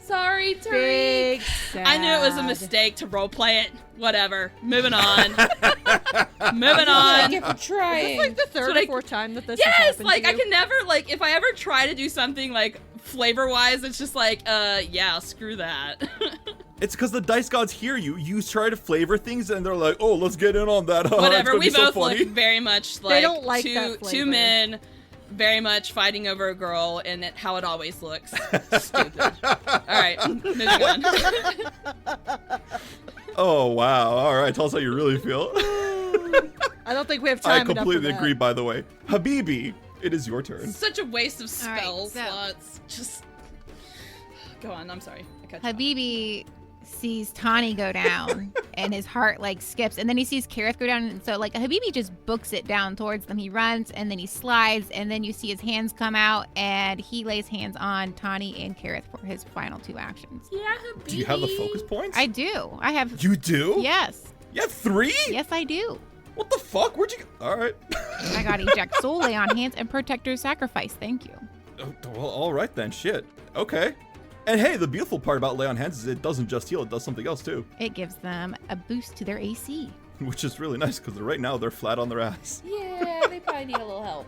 Sorry, Tariq.
Big sad.
I knew it was a mistake to roleplay it. Whatever. Moving on. Moving
Thank you
on.
for trying.
It's like the third
what
or
I-
fourth time that this has
Yes,
happened
like
to
I
you.
can never if I ever try to do something flavor-wise, it's just yeah, screw that.
It's because the dice gods hear you. You try to flavor things, and they're like, "Oh, let's get in on that." It's
Whatever.
gonna
We
be so
both
funny.
look very much
They
like
don't like
two
that
two
flavor.
men very much fighting over a girl, and how it always looks. Stupid. All right, moving on.
Oh wow! All right, tell us how you really feel.
I don't think we have
I
time enough for
completely
that.
agree. By the way, Habibi, it is your turn.
Such a waste of
All right,
spell
so-
slots. Just go on. I'm sorry. I cut you off.
Habibi sees Tanhi go down and his heart skips, and then he sees Keryth go down, and so Habibi just books it down towards them. He runs and then he slides, and then you see his hands come out and he lays hands on Tanhi and Keryth for his final 2 actions.
Yeah, Habibi.
Do you have the focus points?
I do. I have.
You do?
Yes.
You have 3?
Yes, I do.
What the fuck? Where'd you? All right.
I got eject soul, lay on hands, and protector sacrifice. Thank you.
Oh, well, all right then. Shit. Okay. And hey, the beautiful part about lay on hands is it doesn't just heal; it does something else too,
It gives them a boost to their AC.
which is really nice because right now they're flat on their ass.
Yeah, they probably need a little help.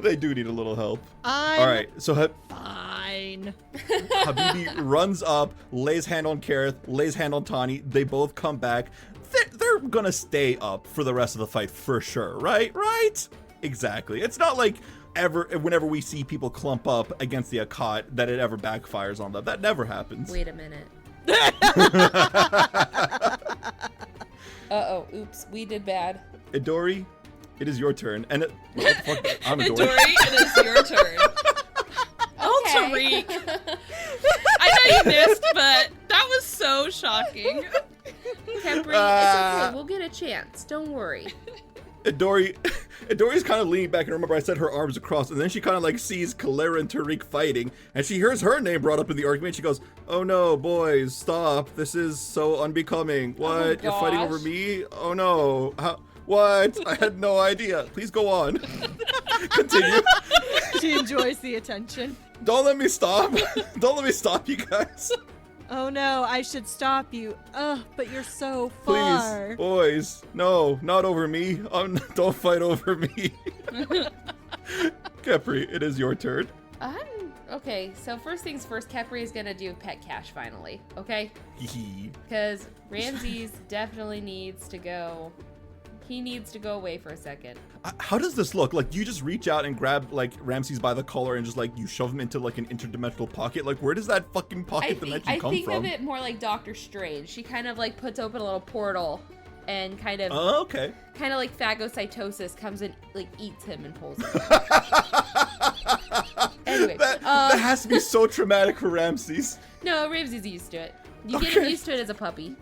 They do need a little help.
I'm
All right, so
fine.
Habibi runs up, lays hand on Keryth, lays hand on Tanhi. They both come back. They're gonna stay up for the rest of the fight for sure, right? Right? Exactly. It's not like whenever we see people clump up against the Akkad that it ever backfires on them. That never happens.
Wait a minute. Uh-oh, oops, we did bad.
Idori, it is your turn. And what the fuck? I'm Idori.
Dory, it is your turn. Oh,
Okay.
Tariq. I know you missed, but that was so shocking.
Khepri, it's okay. We'll get a chance. Don't worry.
Idori's kind of leaning back, and remember I said her arms across, and then she kind of like sees Kalera and Tariq fighting, and she hears her name brought up in the argument. She goes, "Oh no, boys, stop! This is so unbecoming. What? You're fighting over me? Oh no! How? What? I had no idea. Please go on. Continue.
She enjoys the attention.
Don't let me stop. Don't let me stop, you guys.
Oh no, I should stop you. Ugh, but you're so
Please,
far.
boys, no, not over me. Don't fight over me." Khepri, it is your turn.
Okay, so first things first, Khepri is gonna do pet cash finally, okay? Because Ramses definitely needs to go. He needs to go away for a second.
How does this look? Like, you just reach out and grab, like, Ramses by the collar and just, like, you shove him into, like, an interdimensional pocket? Like, where does that fucking pocket dimension come
I think
from?
of it more like Doctor Strange. She kind of, like, puts open a little portal and kind of...
Oh, okay.
Kind of like phagocytosis comes and, like, eats him and pulls him. Anyway.
That has to be so traumatic for Ramses.
No, Ramses is used to it. You get him used to it as a puppy.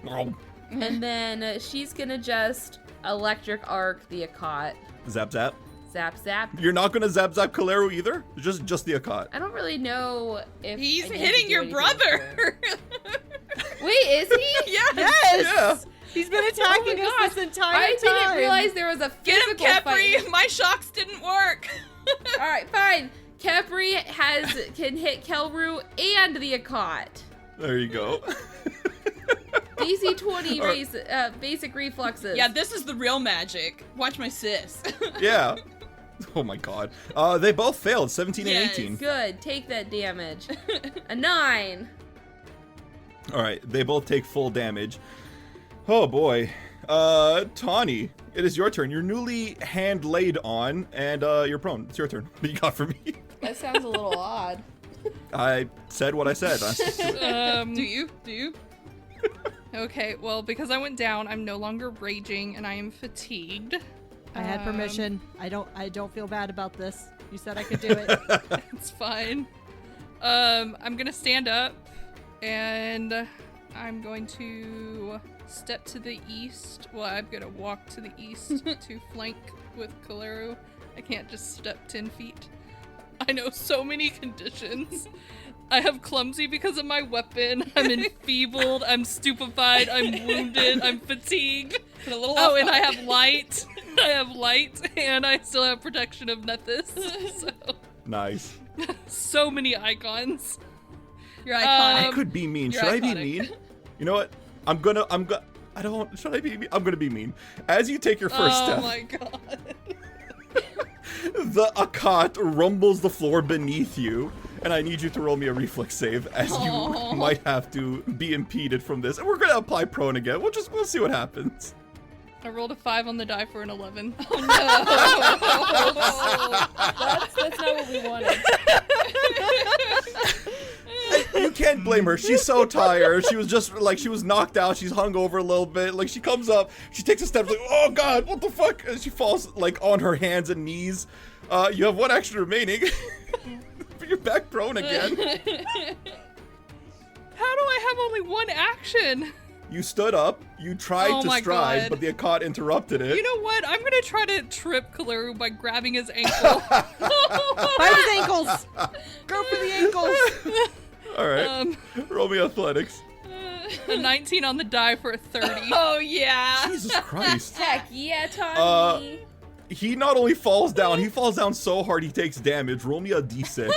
Oh.
And then she's gonna just electric arc the Akot.
Zap, zap.
Zap, zap.
You're not gonna zap, zap Kalero either? Just the Akot.
I don't really know if
He's
I need to
hitting
do
your
anything
brother.
Wait, is he?
Yes.
Yes! He's been attacking
Oh my
us this
gosh.
entire
I
time.
didn't realize there was a
Get him,
physical
Khepri.
fight.
My shocks didn't work.
All right, fine. Khepri can hit Kelru and the Akot.
There you go.
DC 20 basic reflexes.
Yeah, this is the real magic. Watch my sis.
Yeah. Oh my god. They both failed, 17 and
Yes.
18.
Good. Take that damage. A 9.
All right, they both take full damage. Oh boy. Tanhi, it is your turn. You're newly hand laid on, and you're prone. It's your turn. What do you got for me?
That sounds a little odd.
I said what I said.
Do you? Okay, well, because I went down, I'm no longer raging, and I am fatigued.
I had permission. I don't feel bad about this. You said I could do it.
It's fine. I'm gonna stand up, and I'm going to step to the east. Well, I'm gonna walk to the east to flank with Kalero. I can't just step 10 feet. I know so many conditions. I have clumsy because of my weapon. I'm enfeebled. I'm stupefied. I'm wounded. I'm fatigued.
And a little
Oh, and
off
I have light. I have light, and I still have protection of Nethys. So,
Nice.
so many icons.
You're iconic.
I could be mean.
You're
Should I be
iconic.
mean? You know what? Should I be mean? I'm gonna be mean. As you take your first step.
Oh my god.
The Akot rumbles the floor beneath you, and I need you to roll me a reflex save, as you might have to be impeded from this. And we're gonna apply prone again. We'll see what happens.
I rolled a 5 on the die for an 11.
That's not what we wanted.
You can't blame her. She's so tired. She was just like, she was knocked out. She's hung over a little bit. Like, she comes up, she takes a step, like, oh god, what the fuck? And she falls like on her hands and knees. You have 1 action remaining. But you're back prone again.
How do I have only 1 action?
You stood up, you tried
Oh
to
my
stride,
God.
but the Akot interrupted it.
You know what? I'm gonna try to trip Kaleru by grabbing his ankle.
Bite his ankles. Go for the ankles.
Alright, roll me athletics.
A 19 on the die for a 30.
Oh, yeah.
Jesus Christ.
Heck yeah, Tanhi.
He not only falls down, he falls down so hard he takes damage. Roll me a d6.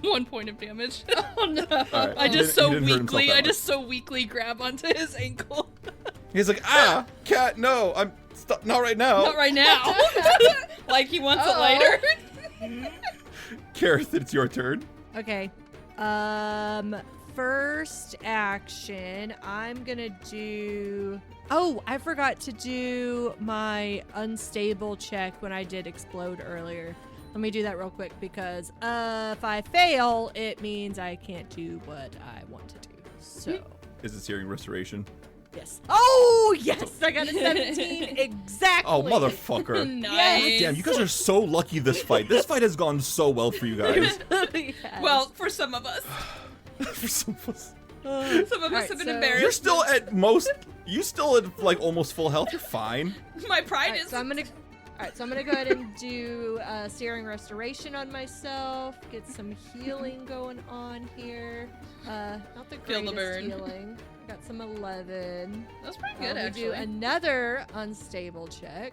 1 point of damage.
Oh, no.
Alright,
I
he
just
didn't hurt himself that much.
so weakly grab onto his ankle.
He's like, cat, no, not right now.
Not right now.
Like he wants it
Uh-oh.
later.
Keryth, it's your turn.
Okay. First action, I'm gonna do... Oh, I forgot to do my unstable check when I did explode earlier. Let me do that real quick because if I fail, it means I can't do what I want to do. So
Is it Searing Restoration?
Yes. Oh, yes! I got a 17 exactly.
Oh, motherfucker.
Nice.
Damn, you guys are so lucky this fight. This fight has gone so well for you guys.
Yes.
Well, for some of us.
For some of us.
Some of us have been embarrassed.
You're still at like almost full health. You're fine.
My pride
Alright,
is.
so I'm gonna go ahead and do Searing Restoration on myself. Get some healing going on here. Not the
Feel the
greatest
burn.
healing. Got some 11.
That's pretty good,
We
actually.
do another unstable check.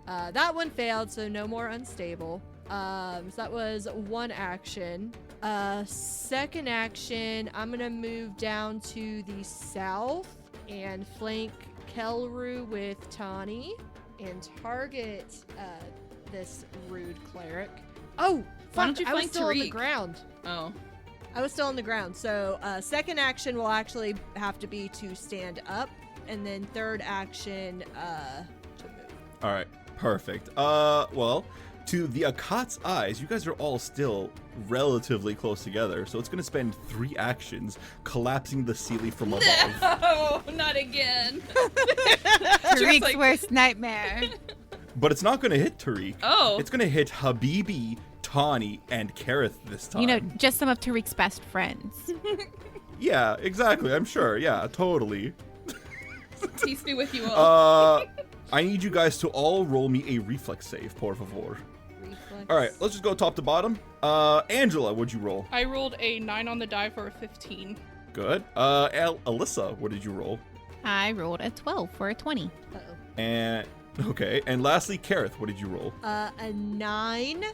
That one failed, so no more unstable. So that was one action. Second action, I'm gonna move down to the south and flank Kelru with Tanhi and target this rude cleric. Oh, fuck,
Why don't you
I was
flank
still on the
Tariq?
ground.
Oh.
I was still on the ground. So second action will actually have to be to stand up, and then third action to move.
All right, perfect. Well, to the Akat's eyes, you guys are all still relatively close together, so it's going to spend 3 actions collapsing the ceiling from above.
No, not again.
Tariq's
like-
worst nightmare.
But it's not going to hit Tariq.
Oh.
It's going to hit Habibi, Tanhi, and Keryth this time.
You know, just some of Tariq's best friends.
Yeah, exactly. I'm sure. Yeah, totally.
Peace be with you all.
I need you guys to all roll me a reflex save, por favor.
Reflex.
All right, let's just go top to bottom. Anjela, what'd you roll?
I rolled a 9 on the die for a 15.
Good. Alyssa, what did you roll?
I rolled a 12 for a 20.
Uh-oh.
And okay, and lastly, Keryth, what did you roll?
A 9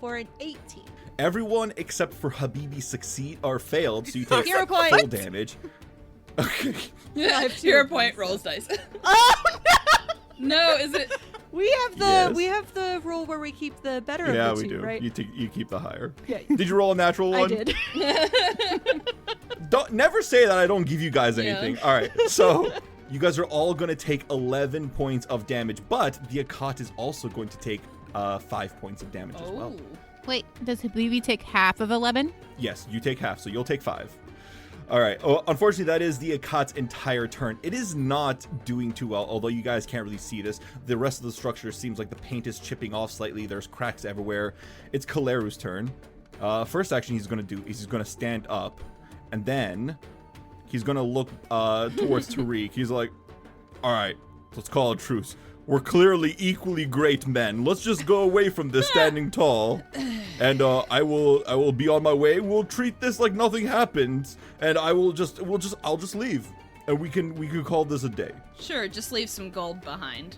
for an 18.
Everyone except for Habibi succeed or failed, so you take
0
full
points.
damage. Okay.
Yeah,
have
0
2
point
points,
rolls dice.
Oh
No, is it?
We have the
Yes.
rule where we keep the better
Yeah,
of the
we
two,
do.
right?
You keep the higher.
Yeah.
Did you roll a natural one?
I did.
Don't never say that I don't give you guys
Yeah.
anything. All right, so you guys are all going to take 11 points of damage, but the Akat is also going to take 5 points of damage as well.
Oh.
Wait, does Habibi take half of 11?
Yes, you take half, so you'll take 5. All right. Oh, unfortunately, that is the Akat's entire turn. It is not doing too well, although you guys can't really see this. The rest of the structure seems like the paint is chipping off slightly. There's cracks everywhere. It's Kaleru's turn. First action he's going to do is he's going to stand up, and then he's going to look towards Tariq. He's like, all right, let's call a truce. We're clearly equally great men. Let's just go away from this standing tall. And I will be on my way. We'll treat this like nothing happened. And I'll just leave. And we can call this a day.
Sure, just leave some gold behind.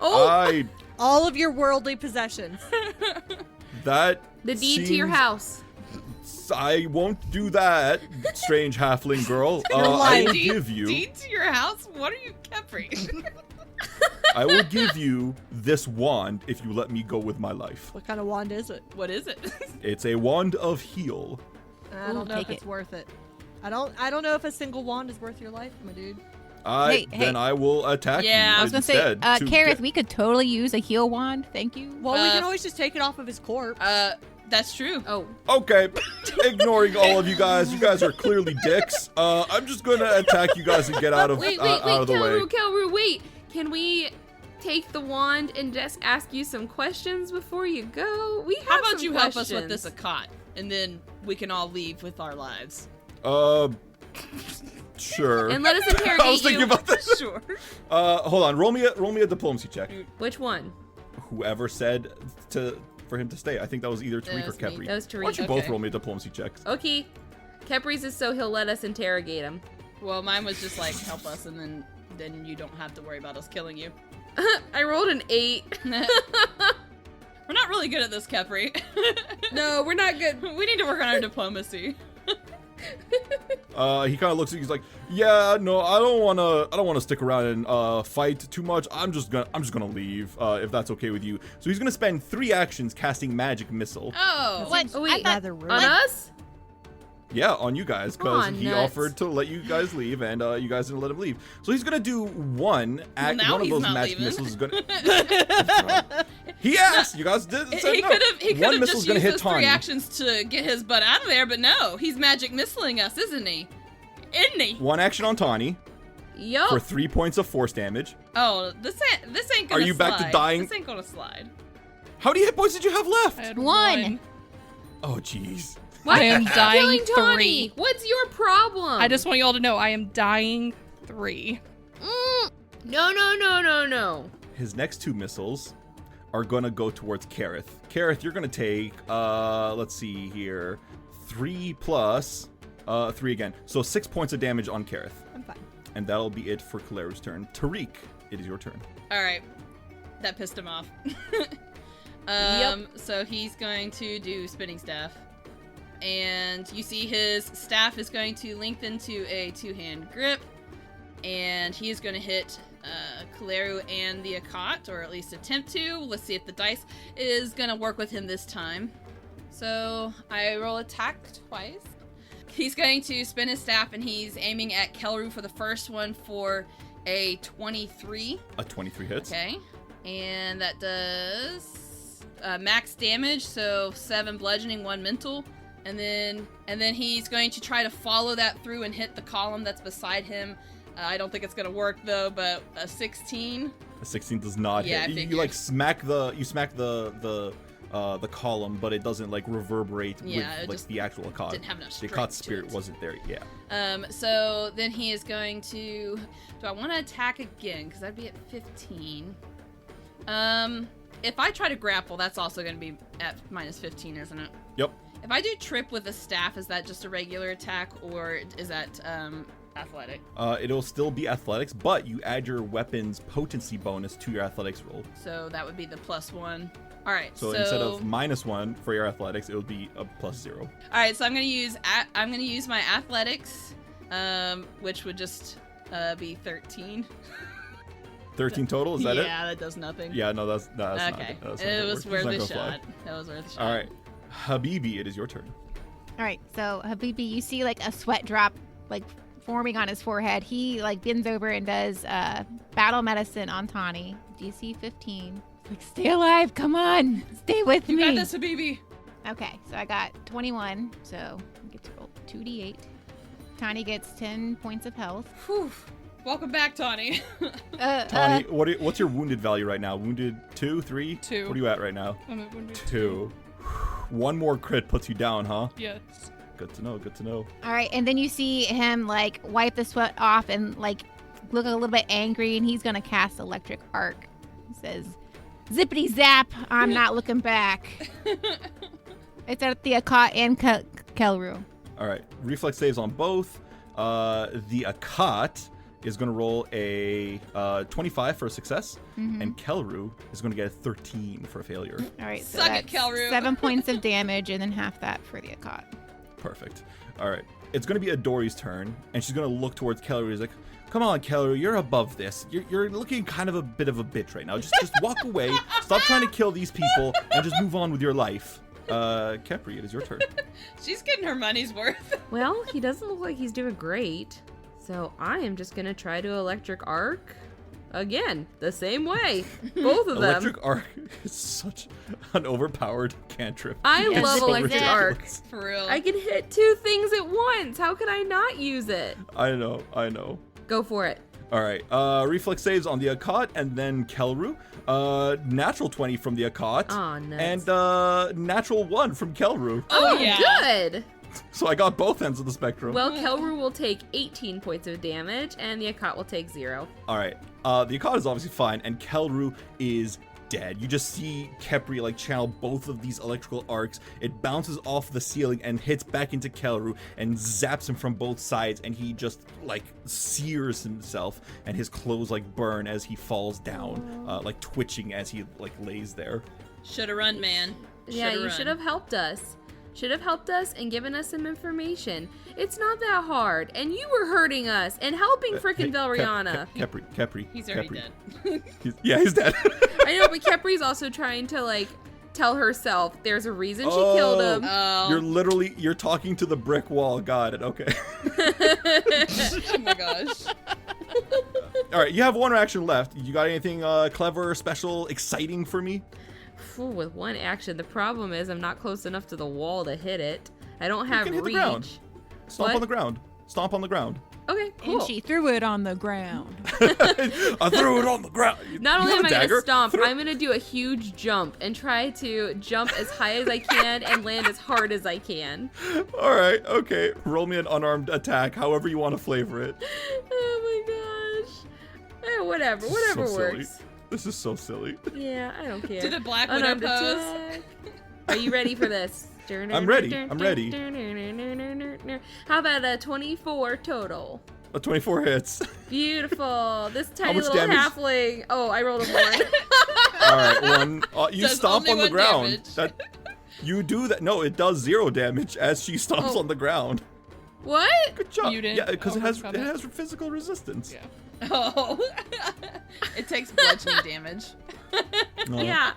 Oh,
All of your worldly possessions.
That
the deed to your
seems-
house.
I won't do that, strange halfling girl.
Your
I
life.
will give you.
Deed to your house? What are you, Khepri?
I will give you this wand if you let me go with my life.
What kind of wand is it?
What is it?
It's a wand of heal.
I don't know if
take
it's
it.
worth it. I don't know if a single wand is worth your life, my dude.
Hey,
Then I will attack
Yeah,
you
I was going to say,
instead. to
Keryth,
get-
we could totally use a heal wand. Thank you.
Well, we
Uh,
can always just take it off of his corpse.
That's true.
Oh,
Okay, ignoring all of you guys are clearly dicks. I'm just gonna attack you guys and get out of
wait,
out of the way.
Kelru, wait. Can we take the wand and just ask you some questions before you go? We have
How about
some
you help us with
questions.
this Akat, and then we can all leave with our lives.
Sure.
And let us interrogate
I was thinking
you.
about this.
Sure.
Hold on. Roll me a diplomacy check.
Which one?
Whoever said for him to stay. I think that was either Tariq or
was me.
Khepri.
That was
Why don't you
Tariq.
both
Okay.
roll me a diplomacy checks?
Okay. Kepri's is so he'll let us interrogate him.
Well, mine was just like help us, and then you don't have to worry about us killing you.
I rolled an 8.
We're not really good at this, Khepri.
No, we're not good.
We need to work on our diplomacy.
He kind of looks at you. He's like, "Yeah, no, I don't wanna stick around and fight too much. I'm just gonna leave. If that's okay with you." So he's gonna spend 3 actions casting magic missile.
Oh.
What?
Oh, wait.
I thought-
Rather rude.
On us?
Yeah, on you guys, because
Aw,
he
nuts.
offered to let you guys leave, and you guys didn't let him leave. So he's gonna do one.
now
One of
he's
those
not
magic
leaving.
missiles is gonna. He asked. You guys did.
He
Said no.
could have
One
just
missile's
used
gonna hit
those 3
Tanhi.
actions to get his butt out of there, but no, he's magic missiling us, isn't he? isn't he?
One action on Tanhi
Yup.
for 3 points of force damage.
Oh, this ain't gonna
Are you
slide.
back to dying?
This ain't gonna slide.
How many hit points did you have left?
I had
One.
Oh, jeez.
Why
I am
are you
dying
killing Tanhi?
3.
What's your problem?
I just want y'all to know I am dying 3.
No.
His next 2 missiles are gonna go towards Keryth. Keryth, you're gonna take, let's see here, 3 plus 3 again. So 6 points of damage on Keryth.
I'm fine.
And that'll be it for Kaleru's turn. Tariq, it is your turn.
All right, that pissed him off. So he's going to do spinning staff, and you see his staff is going to lengthen to a 2-hand grip, and he is going to hit Kaleru and the Akot, or at least attempt to. Let's see if the dice is going to work with him this time. So I roll attack twice. He's going to spin his staff, and he's aiming at Kaleru for the first one for a 23.
A 23 hits.
Okay. And that does max damage, so 7 bludgeoning, 1 mental. And then he's going to try to follow that through and hit the column that's beside him. I don't think it's going to work though, but a 16.
A 16 does not
Yeah, I
hit. You
figured.
like smack the column, but it doesn't like reverberate
Yeah, it
with like
just
the actual Akot.
didn't have enough
The
strength
Akot's
to
spirit
it.
wasn't there. Yeah.
So then he is going to. Do I want to attack again? Because I'd be at 15. If I try to grapple, that's also going to be at minus 15, isn't it?
Yep.
If I do trip with a staff, is that just a regular attack, or is that athletic?
It'll still be athletics, but you add your weapon's potency bonus to your athletics roll.
So that would be the +1. All right.
So instead of -1 for your athletics, it would be a +0.
All right. So I'm going to use my athletics, which would just be 13.
13 total. Is that it?
Yeah, that does nothing.
Yeah. No, that's not.
Okay.
That's not
It
gonna
was
work.
worth
It's
a
not gonna
shot. That was worth a shot.
fly. All right, Habibi, it is your turn.
All right, so Habibi, you see like a sweat drop like forming on his forehead. He like bends over and does battle medicine on Tanhi. DC 15. Like, stay alive, come on, stay with
You
me.
got this, Habibi.
Okay, so I got 21, so I get to roll 2d8. Tanhi gets 10 points of health.
Whew. Welcome back, Tanhi.
Tanhi, what's your wounded value right now? Wounded 2, 3?
2.
What are you at right now?
I'm at wounded
2. One more crit puts you down, huh?
Yes.
Good to know. Good to know.
All right, and then you see him like wipe the sweat off and like look a little bit angry, and he's gonna cast electric arc. He says, "Zippity zap! I'm not looking back." It's at the Akot and Kaleru.
All right. Reflex saves on both. The Akot is going to roll a 25 for a success, and Kaleru is going to get a 13 for a failure.
All right, so
Suck it,
that's
Kaleru.
7 points of damage, and then half that for the Akot.
Perfect. All right. It's going to be Adori's turn, and she's going to look towards Kaleru. She's like, "Come on, Kaleru, you're above this. You're looking kind of a bit of a bitch right now. Just walk away. Stop trying to kill these people, and just move on with your life." Khepri, it is your turn.
She's getting her money's worth.
Well, he doesn't look like he's doing great. So I am just going to try to electric arc. Again, the same way. Both of them.
Electric arc is such an overpowered cantrip.
I
Yes,
love
it is.
electric arc.
For real.
I can hit 2 things at once. How could I not use it?
I know.
Go for it.
All right. Reflex saves on the Akot and then Kaleru. Natural 20 from the Akot.
Aw, nuts.
And natural 1 from Kaleru.
Oh, yeah.
Good.
So I got both ends of the spectrum.
Well, Kaleru will take 18 points of damage, and the Akot will take 0.
All right. The Akot is obviously fine, and Kaleru is dead. You just see Khepri like channel both of these electrical arcs. It bounces off the ceiling and hits back into Kaleru and zaps him from both sides, and he just like sears himself, and his clothes like burn as he falls down, like twitching as he like lays there.
Shoulda run, man.
Yeah, you should have helped us. Should have helped us and given us some information. It's not that hard, and you were hurting us and helping frickin' Velriana.
Khepri.
He's already
Khepri.
dead.
He's dead.
I know, but Khepri's also trying to like tell herself there's a reason she killed him.
Oh.
You're talking to the brick wall. Got it. Okay.
Oh my gosh.
All right, you have one action left. You got anything clever, special, exciting for me?
Phew, with one action, the problem is I'm not close enough to the wall to hit it. I don't have
can hit the
reach.
ground. Stomp
What?
on the ground. Stomp on the ground.
Okay, cool.
And she threw it on the ground.
I threw it on the ground.
Not only
You have
am
a
I going to
dagger?
stomp, I'm going to do a huge jump and try to jump as high as I can and land as hard as I can.
All right, okay. Roll me an unarmed attack, however you want to flavor it.
Oh my gosh. Whatever
So silly.
works.
This is so silly.
Yeah, I don't care.
Do the Black Widow
Unarmed
pose.
attack. Are you ready for this?
I'm ready. I'm ready.
How about a 24 total?
A 24 hits.
Beautiful. This tiny
much
little
damage?
halfling. Oh, I rolled a 1.
All right, one. You
Does
stomp
only
on the
one
ground.
damage.
That you do that. No, it does 0 damage as she stomps
Oh.
on the ground.
What?
Good job.
You didn't
Yeah, because it has
overcome it?
physical resistance.
Yeah.
Oh. It takes bludgeoning damage.
No.
Yeah.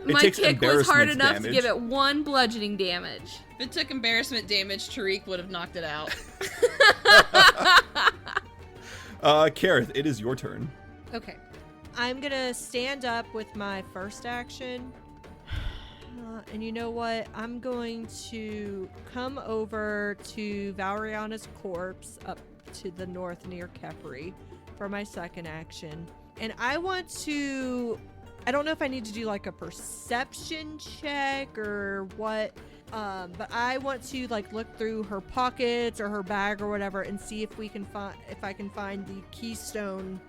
It
My
takes
kick was hard
embarrassment
enough to
damage.
give it 1 bludgeoning damage.
If it took embarrassment damage, Tariq would have knocked it out.
Keryth, it is your turn.
Okay. I'm going to stand up with my first action. And you know what? I'm going to come over to Velriana's corpse up to the north near Khepri for my second action. And I want to... I don't know if I need to do like a perception check or what, but I want to like look through her pockets or her bag or whatever and see if I can find the keystone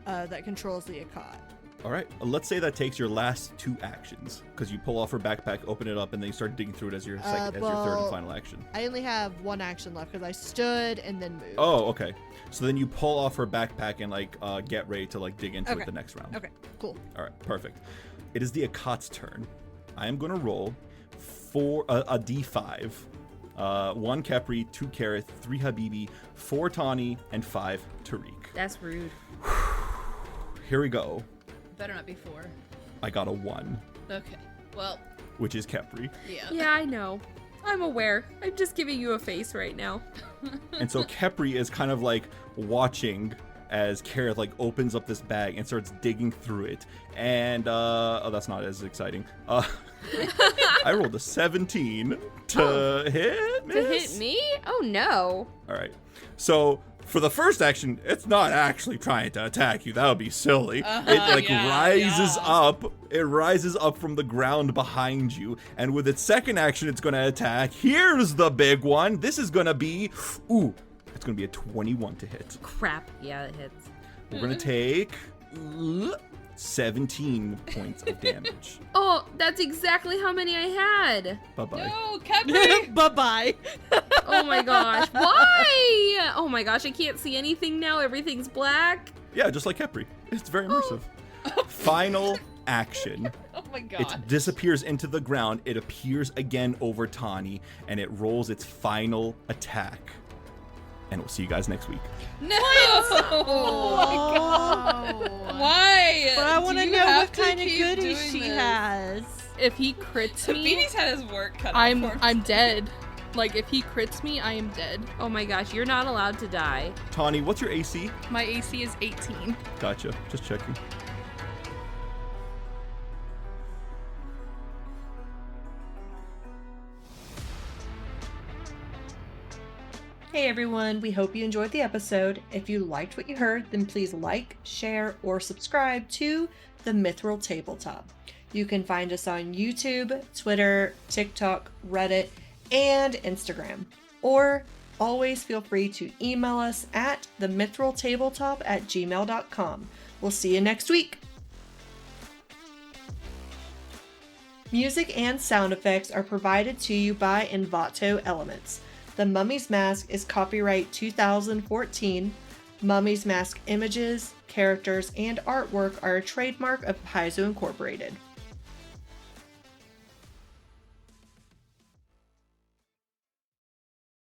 that controls the Akkad.
All right. Let's say that takes your last 2 actions because you pull off her backpack, open it up, and then you start digging through it as your third and final action.
I only have 1 action left because I stood and then moved.
Oh, okay. So then you pull off her backpack and like get ready to like dig into it the next round.
Okay, cool.
All right, perfect. It is the Akkad's turn. I am going to roll a d5. 1 Khepri, 2 Keryth, 3 Habibi, 4 Tanhi, and 5 Tariq.
That's rude.
Here we go.
Better not be 4.
I got a 1,
Okay. Well,
which is Khepri.
yeah.
Yeah, I know. I'm aware. I'm just giving you a face right now.
And so Khepri is kind of like watching as Keryth like opens up this bag and starts digging through it. And oh, that's not as exciting. I rolled a 17 to hit.
To hit me? Oh no.
All right. So for the first action, it's not actually trying to attack you. That would be silly. It like rises up. It rises up from the ground behind you. And with its second action, it's going to attack. Here's the big one. This is going to be, it's going to be a 21 to hit.
Crap. Yeah, it hits.
We're going to take 17 points of damage.
Oh, that's exactly how many I had.
Bye-bye.
No, Khepri!
Bye-bye.
Oh my gosh. Why? Oh my gosh, I can't see anything now. Everything's black.
Yeah, just like Khepri. It's very immersive. Final action.
Oh my god.
It disappears into the ground. It appears again over Tanhi, and it rolls its final attack. And we'll see you guys next week.
No! Oh my god. Why?
But I want to
Do you
know
have
what
to
kind of
keep
goodies
doing
she
this?
has.
If he crits me,
Habibi's had his work cut out for him.
I'm dead. Like if he crits me, I am dead.
Oh my gosh, you're not allowed to die.
Tanhi, what's your AC?
My AC is 18.
Gotcha. Just checking.
Hey everyone, we hope you enjoyed the episode. If you liked what you heard, then please like, share, or subscribe to the Mithril Tabletop. You can find us on YouTube, Twitter, TikTok, Reddit, and Instagram. Or always feel free to email us at themithraltabletop@gmail.com. We'll see you next week. Music and sound effects are provided to you by Envato Elements. The Mummy's Mask is copyright 2014. Mummy's Mask images, characters, and artwork are a trademark of Paizo Incorporated.